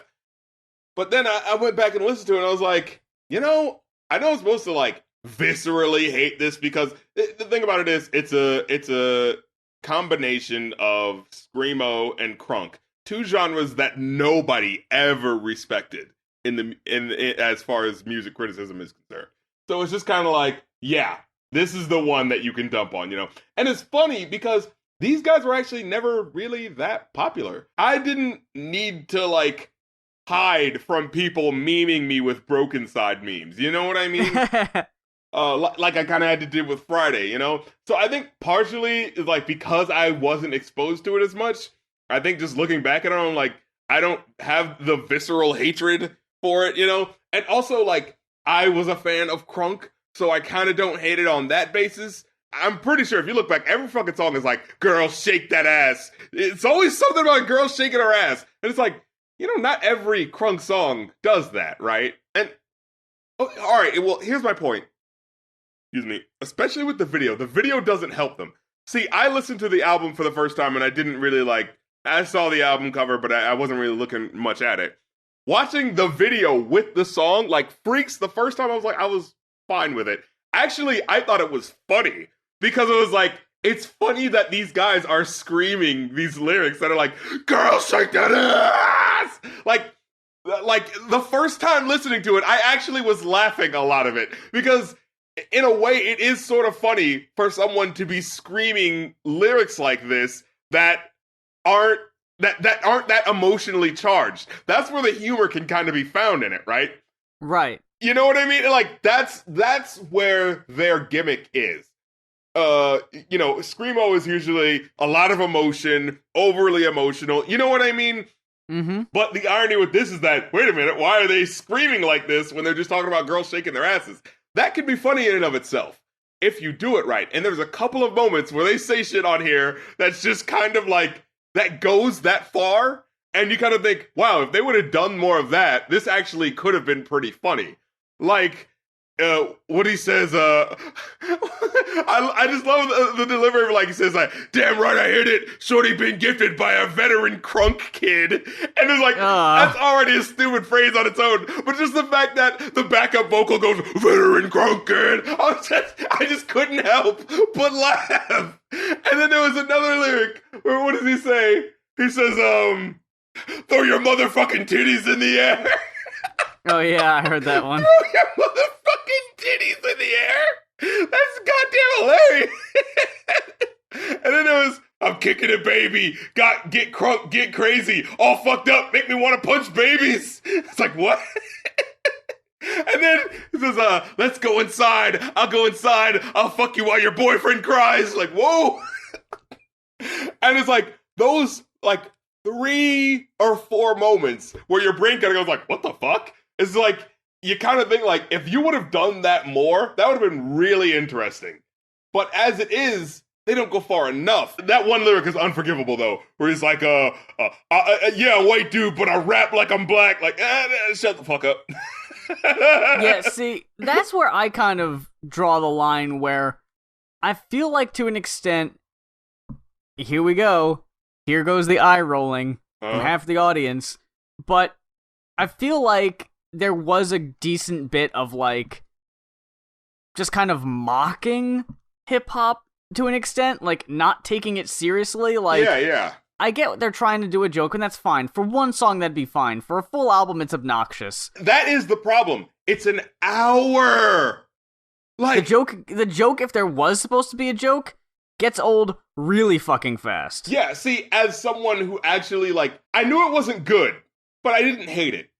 But then I went back and listened to it, and I was like, I know I'm supposed to, like, viscerally hate this, because the thing about it is, it's a combination of screamo and crunk. Two genres that nobody ever respected in as far as music criticism is concerned. So it's just kind of like, yeah, this is the one that you can dump on, And it's funny, because these guys were actually never really that popular. I didn't need to, like, hide from people memeing me with Broken Side memes. You know what I mean? like I kind of had to do with Friday, you know? So I think partially, like, because I wasn't exposed to it as much, I think just looking back at it, I'm like, I don't have the visceral hatred for it, you know? And also, like, I was a fan of Crunk, so I kind of don't hate it on that basis. I'm pretty sure if you look back, every fucking song is like, girl, shake that ass. It's always something about a girl shaking her ass. And it's like, you know, not every Crunk song does that, right? And, all right, well, here's my point. Excuse me. Especially with the video doesn't help them. See, I listened to the album for the first time and I didn't really I saw the album cover, but I wasn't really looking much at it. Watching the video with the song, like Freaks, the first time I was fine with it. Actually, I thought it was funny because it was like, it's funny that these guys are screaming these lyrics that are like, girl, shake that ass! Like the first time listening to it, I actually was laughing a lot of it because in a way, it is sort of funny for someone to be screaming lyrics like this that aren't that emotionally charged. That's where the humor can kind of be found in it, right? Right. You know what I mean? Like that's where their gimmick is. You know, screamo is usually a lot of emotion, overly emotional. You know what I mean? Mm-hmm. But the irony with this is that, wait a minute, why are they screaming like this when they're just talking about girls shaking their asses? That can be funny in and of itself, if you do it right. And there's a couple of moments where they say shit on here that's just kind of like, that goes that far, and you kind of think, wow, if they would have done more of that, this actually could have been pretty funny. Like, what he says, I just love the delivery, like he says, like, damn right I hit it, shorty been gifted by a veteran Crunk kid. And it's like, that's already a stupid phrase on its own, but just the fact that the backup vocal goes, veteran Crunk kid, I just couldn't help but laugh. And then there was another lyric, where what does he say? He says, throw your motherfucking titties in the air. Oh yeah, I heard that one. Throw your motherfucking titties in the air. That's goddamn hilarious. And then there was, I'm kicking it, baby. Get crunk, get crazy, all fucked up, make me want to punch babies. It's like, what? And then he says, let's go inside. I'll go inside. I'll fuck you while your boyfriend cries. Like, whoa. And it's like, those, like, 3 or 4 moments where your brain kind of goes like, what the fuck? It's like, you kind of think like, if you would have done that more, that would have been really interesting. But as it is, they don't go far enough. That one lyric is unforgivable though, where he's like, yeah, white dude, but I rap like I'm black. Like, shut the fuck up. Yeah, see, that's where I kind of draw the line where I feel like to an extent, here we go. Here goes the eye rolling from half the audience. But I feel like there was a decent bit of like just kind of mocking hip-hop to an extent, like not taking it seriously. Like, yeah. I get what they're trying to do a joke, and that's fine. For one song, that'd be fine. For a full album, it's obnoxious. That is the problem. It's an hour. Like the joke, if there was supposed to be a joke, gets old really fucking fast. Yeah, see, as someone who actually, like, I knew it wasn't good, but I didn't hate it.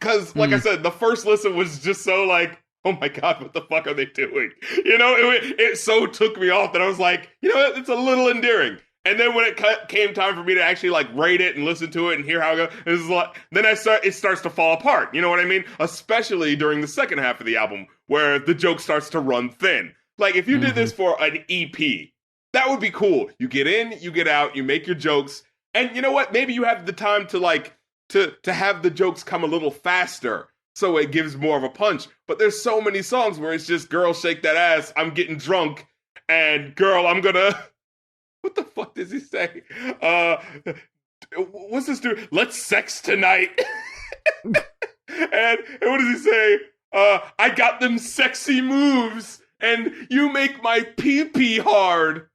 Because, like I said, the first listen was just so like, oh my god, what the fuck are they doing? You know, it so took me off that I was like, you know what, it's a little endearing. And then when it came time for me to actually like rate it and listen to it and hear how it goes, then it starts to fall apart. You know what I mean? Especially during the second half of the album, where the joke starts to run thin. Like, if you did this for an EP, that would be cool. You get in, you get out, you make your jokes, and you know what? Maybe you have the time to like to have the jokes come a little faster, so it gives more of a punch. But there's so many songs where it's just, girl, shake that ass, I'm getting drunk, and girl, I'm gonna... What the fuck does he say? What's this dude? Let's sex tonight. and what does he say? I got them sexy moves, and you make my pee-pee hard.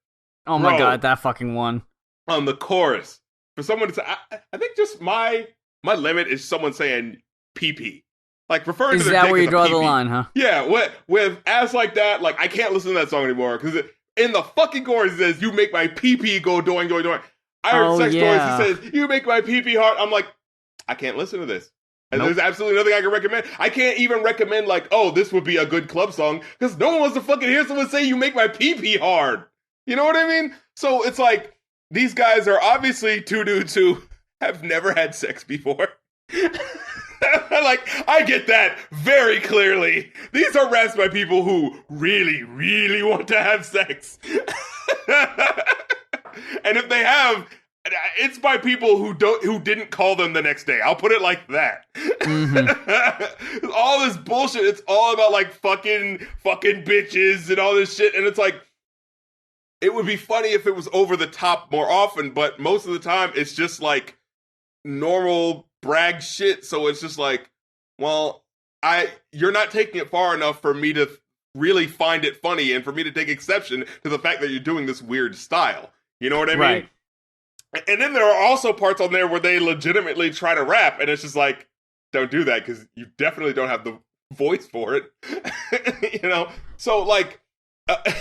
Oh my god, that fucking one. On the chorus. For someone to say, I think just my limit is someone saying pee-pee. Like, referring to their dick as a pee-pee. Is that where you draw the line, huh? Yeah, with ass like that, like, I can't listen to that song anymore, because in the fucking chorus, it says, you make my pee-pee go doing, doing, doing. I heard Sex Toys, he says, you make my pee-pee hard. I'm like, I can't listen to this. And there's absolutely nothing I can recommend. I can't even recommend, like, oh, this would be a good club song, because no one wants to fucking hear someone say you make my pee-pee hard. You know what I mean? So it's like, these guys are obviously two dudes who have never had sex before. Like, I get that very clearly. These are raps by people who really, really want to have sex. And if they have, it's by people who didn't call them the next day. I'll put it like that. Mm-hmm. All this bullshit, it's all about like fucking bitches and all this shit. And it's like, it would be funny if it was over the top more often, but most of the time it's just like normal brag shit. So it's just like, well, you're not taking it far enough for me to really find it funny and for me to take exception to the fact that you're doing this weird style. You know what I mean? Right. And then there are also parts on there where they legitimately try to rap, and it's just like, don't do that, because you definitely don't have the voice for it. You know? So, like,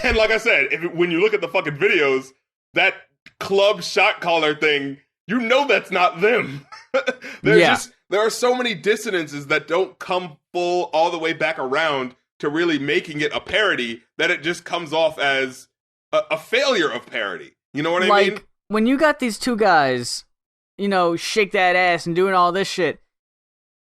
and like I said, when you look at the fucking videos, that club shot caller thing, you know that's not them. There are so many dissonances that don't come full all the way back around to really making it a parody that it just comes off as a failure of parody. You know what I mean? When you got these two guys, you know, shake that ass and doing all this shit,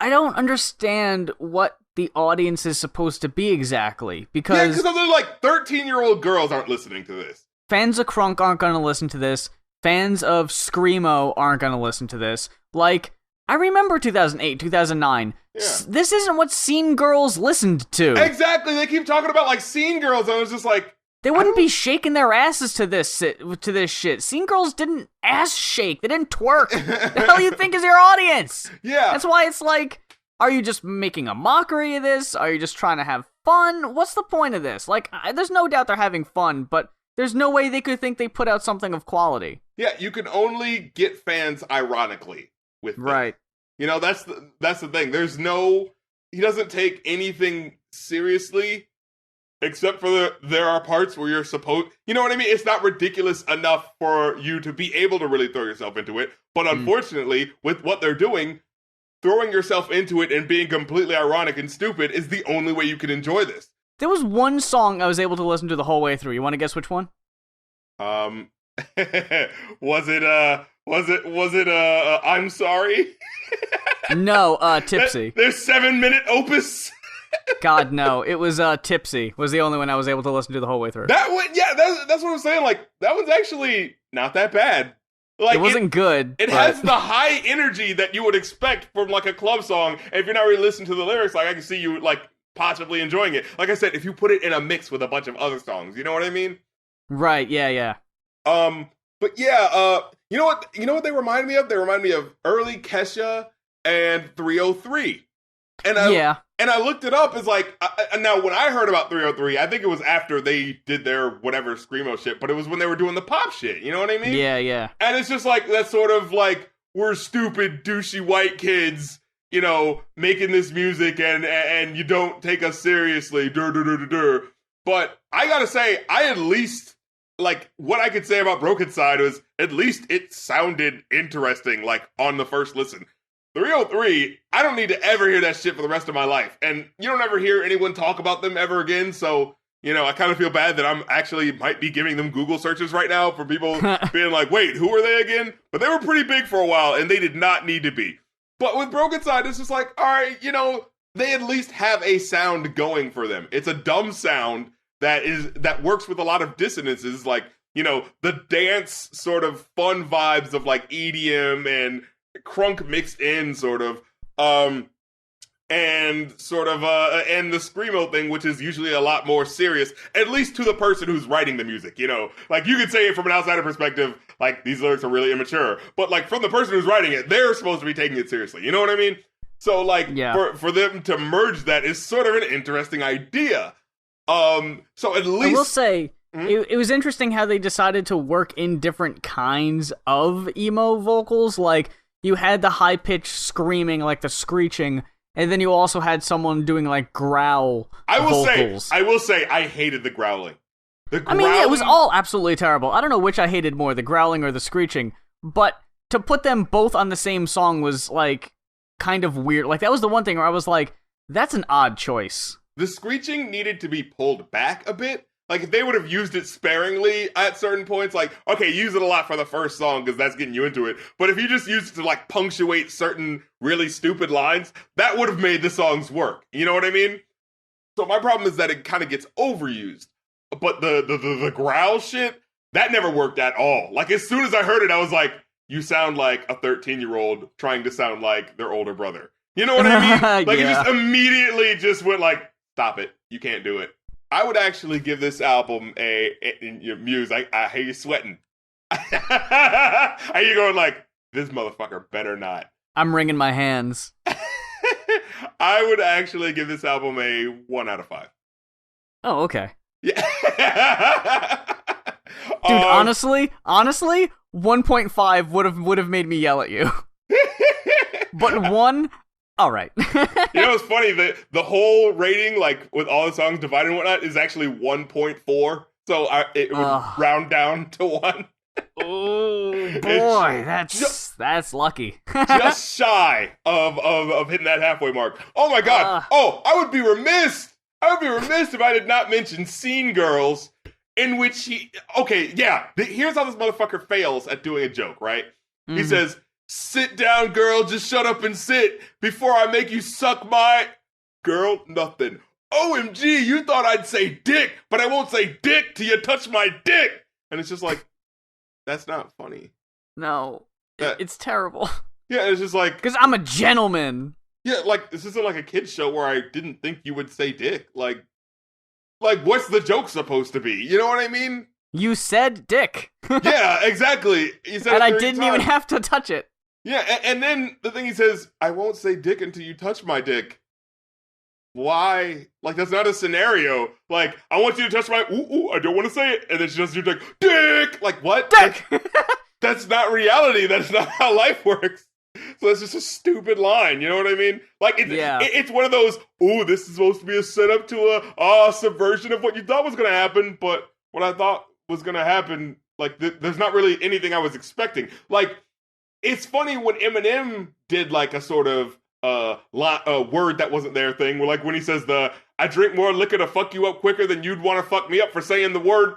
I don't understand what the audience is supposed to be exactly. Because they're like 13-year-old girls aren't listening to this. Fans of Crunk aren't going to listen to this. Fans of Screamo aren't going to listen to this. Like, I remember 2008, 2009. Yeah. This isn't what scene girls listened to. Exactly. They keep talking about, like, scene girls, and I was just like, they wouldn't be shaking their asses to this shit. Scene girls didn't ass shake. They didn't twerk. The hell you think is your audience? Yeah. That's why it's like, are you just making a mockery of this? Are you just trying to have fun? What's the point of this? Like, there's no doubt they're having fun, but there's no way they could think they put out something of quality. Yeah, you can only get fans ironically with them. Right. You know, that's the thing. He doesn't take anything seriously. Except for there are parts where you're supposed, you know what I mean? It's not ridiculous enough for you to be able to really throw yourself into it. But unfortunately, with what they're doing, throwing yourself into it and being completely ironic and stupid is the only way you can enjoy this. There was one song I was able to listen to the whole way through. You want to guess which one? Was it I'm Sorry? No, Tipsy. There's 7-minute opus. God, no. It was Tipsy was the only one I was able to listen to the whole way through. That one, yeah, that's what I'm saying. Like, that one's actually not that bad. Like, it wasn't good. It has the high energy that you would expect from, like, a club song. And if you're not really listening to the lyrics, like, I can see you, like, possibly enjoying it. Like I said, if you put it in a mix with a bunch of other songs, you know what I mean? Right, yeah. But yeah, you know what they remind me of? They remind me of early Kesha and 303. And I looked it up. It's like, now when I heard about 303, I think it was after they did their whatever Screamo shit, but it was when they were doing the pop shit. You know what I mean? Yeah. And it's just like, that sort of like, we're stupid, douchey white kids, you know, making this music and you don't take us seriously. But I gotta say, I at least, like, what I could say about Broken Side was, at least it sounded interesting, like, on the first listen. 303, I don't need to ever hear that shit for the rest of my life. And you don't ever hear anyone talk about them ever again, so, you know, I kind of feel bad that I'm actually might be giving them Google searches right now for people being like, wait, who are they again? But they were pretty big for a while, and they did not need to be. But with Broken Side, it's just like, all right, you know, they at least have a sound going for them. It's a dumb sound that works with a lot of dissonances, like, you know, the dance sort of fun vibes of, like, EDM and crunk mixed in, sort of, and sort of, and the Screamo thing, which is usually a lot more serious, at least to the person who's writing the music, you know? Like, you could say it from an outsider perspective, like, these lyrics are really immature, but, like, from the person who's writing it, they're supposed to be taking it seriously, you know what I mean? So, like, for them to merge that is sort of an interesting idea. So at least... I will say... It was interesting how they decided to work in different kinds of emo vocals, like, you had the high-pitched screaming, like the screeching, and then you also had someone doing, like, growl vocals. I will say, I hated the growling. I mean, yeah, it was all absolutely terrible. I don't know which I hated more, the growling or the screeching, but to put them both on the same song was, like, kind of weird. Like, that was the one thing where I was like, that's an odd choice. The screeching needed to be pulled back a bit. Like, if they would have used it sparingly at certain points, like, okay, use it a lot for the first song because that's getting you into it. But if you just used it to, like, punctuate certain really stupid lines, that would have made the songs work. You know what I mean? So my problem is that it kind of gets overused. But the growl shit, that never worked at all. Like, as soon as I heard it, I was like, you sound like a 13-year-old trying to sound like their older brother. You know what I mean? Like, It just immediately just went like, stop it. You can't do it. I would actually give this album Muse, I hear you sweating. Are you going like, this motherfucker better not? I'm wringing my hands. I would actually give this album a 1 out of 5. Oh, okay. Yeah. Dude, honestly, 1.5 would have made me yell at you. But 1, all right. You know what's funny? The whole rating, like with all the songs divided and whatnot, is actually 1.4. So it would round down to 1. Oh boy, that's lucky. Just shy of hitting that halfway mark. Oh my god. I would be remiss if I did not mention Scene Girls, in which here's how this motherfucker fails at doing a joke, right? Mm-hmm. He says, sit down, girl, just shut up and sit before I make you suck my... Girl, nothing. OMG, you thought I'd say dick, but I won't say dick till you touch my dick. And it's just like, that's not funny. No, it's terrible. Yeah, it's just like... Because I'm a gentleman. Yeah, like, this isn't like a kid's show where I didn't think you would say dick. Like, what's the joke supposed to be? You know what I mean? You said dick. Yeah, exactly. You said and I didn't even have to touch it. Yeah, and then the thing he says, I won't say dick until you touch my dick. Why? Like, that's not a scenario. Like, I want you to touch my, I don't want to say it. And then she does do like, dick! Like, what? Dick! That's not reality. That's not how life works. So that's just a stupid line, you know what I mean? Like, it's one of those, this is supposed to be a setup to a subversion of what you thought was going to happen, but what I thought was going to happen, like, there's not really anything I was expecting. Like, it's funny when Eminem did, like, a sort of word that wasn't there thing, where, like, when he says I drink more liquor to fuck you up quicker than you'd want to fuck me up for saying the word.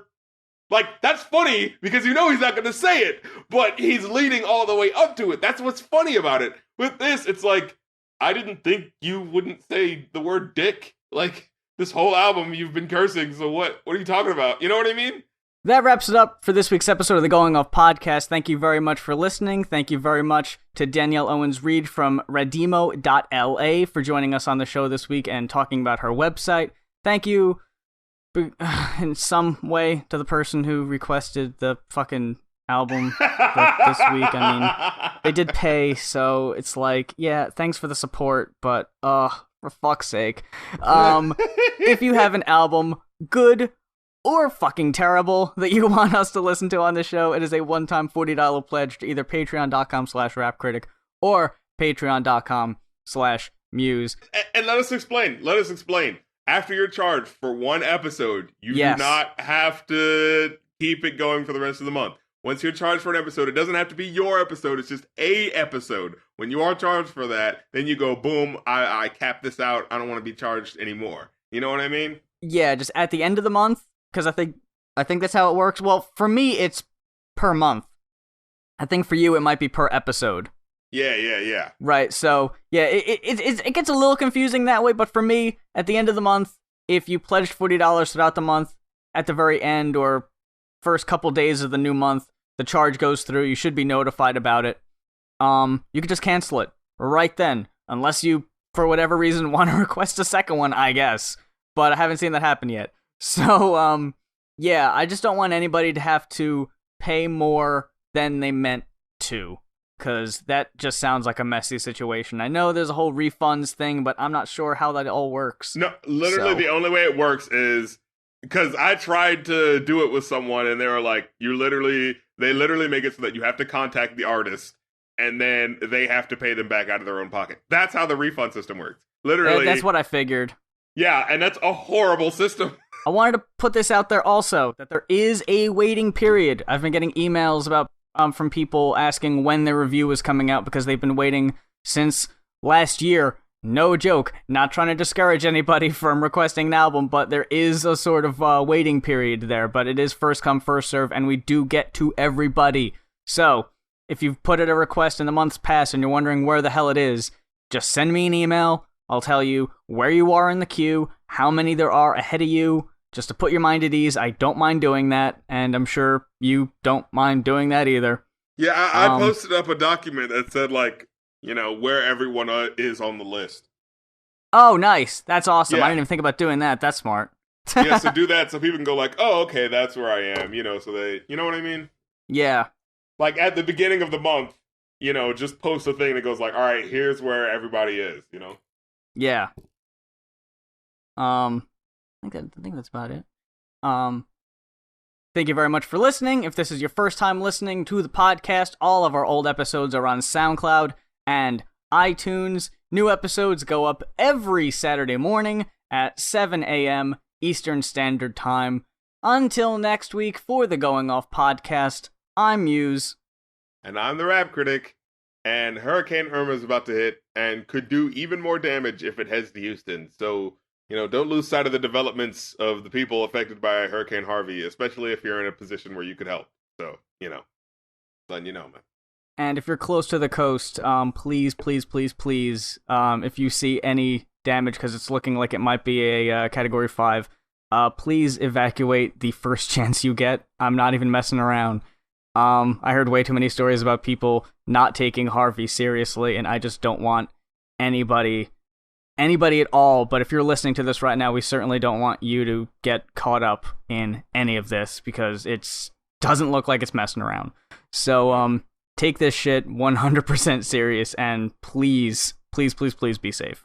Like, that's funny, because you know he's not going to say it, but he's leading all the way up to it. That's what's funny about it. With this, it's like, I didn't think you wouldn't say the word dick. Like, this whole album, you've been cursing, so what are you talking about? You know what I mean? That wraps it up for this week's episode of the Going Off Podcast. Thank you very much for listening. Thank you very much to Danielle Owens-Reed from Redimo.la for joining us on the show this week and talking about her website. Thank you in some way to the person who requested the fucking album this week. I mean, they did pay, so it's like, yeah, thanks for the support, but for fuck's sake. If you have an album, good or fucking terrible, that you want us to listen to on the show, it is a one-time $40 pledge to either patreon.com/rapcritic or patreon.com/muse. And let us explain. After you're charged for one episode, you do not have to keep it going for the rest of the month. Once you're charged for an episode, it doesn't have to be your episode. It's just a episode. When you are charged for that, then you go, boom, I cap this out. I don't want to be charged anymore. You know what I mean? Yeah, just at the end of the month, because I think that's how it works. Well, for me, it's per month. I think for you, it might be per episode. Yeah. Right, so, yeah, it gets a little confusing that way, but for me, at the end of the month, if you pledged $40 throughout the month, at the very end or first couple days of the new month, the charge goes through, you should be notified about it. You can just cancel it right then, unless you, for whatever reason, want to request a second one, I guess. But I haven't seen that happen yet. So, yeah, I just don't want anybody to have to pay more than they meant to. Because that just sounds like a messy situation. I know there's a whole refunds thing, but I'm not sure how that all works. No, literally the only way it works is... Because I tried to do it with someone, and they were like, they literally make it so that you have to contact the artist, and then they have to pay them back out of their own pocket. That's how the refund system works. Literally. That's what I figured. Yeah, and that's a horrible system. I wanted to put this out there also, that there is a waiting period. I've been getting emails about from people asking when their review is coming out because they've been waiting since last year, no joke, not trying to discourage anybody from requesting an album, but there is a sort of waiting period there, but it is first come, first serve, and we do get to everybody. So, if you've put in a request in the months past and you're wondering where the hell it is, just send me an email. I'll tell you where you are in the queue, how many there are ahead of you, just to put your mind at ease. I don't mind doing that, and I'm sure you don't mind doing that either. Yeah, I posted up a document that said, like, where everyone is on the list. Oh, nice. That's awesome. Yeah. I didn't even think about doing that. That's smart. Yeah, so do that so people can go like, oh, okay, that's where I am, so they, you know what I mean? Yeah. Like, at the beginning of the month, just post a thing that goes like, all right, here's where everybody is, Yeah. I think that's about it. Thank you very much for listening. If this is your first time listening to the podcast, all of our old episodes are on SoundCloud and iTunes. New episodes go up every Saturday morning at 7 a.m. Eastern Standard Time. Until next week, for the Going Off podcast, I'm Muse. And I'm the Rap Critic. And Hurricane Irma is about to hit and could do even more damage if it heads to Houston. So, don't lose sight of the developments of the people affected by Hurricane Harvey, especially if you're in a position where you could help. So, letting you know, man. And if you're close to the coast, please, if you see any damage, because it's looking like it might be a Category 5, please evacuate the first chance you get. I'm not even messing around. I heard way too many stories about people not taking Harvey seriously, and I just don't want anybody at all. But if you're listening to this right now, we certainly don't want you to get caught up in any of this, because it doesn't look like it's messing around. So, take this shit 100% serious, and please be safe.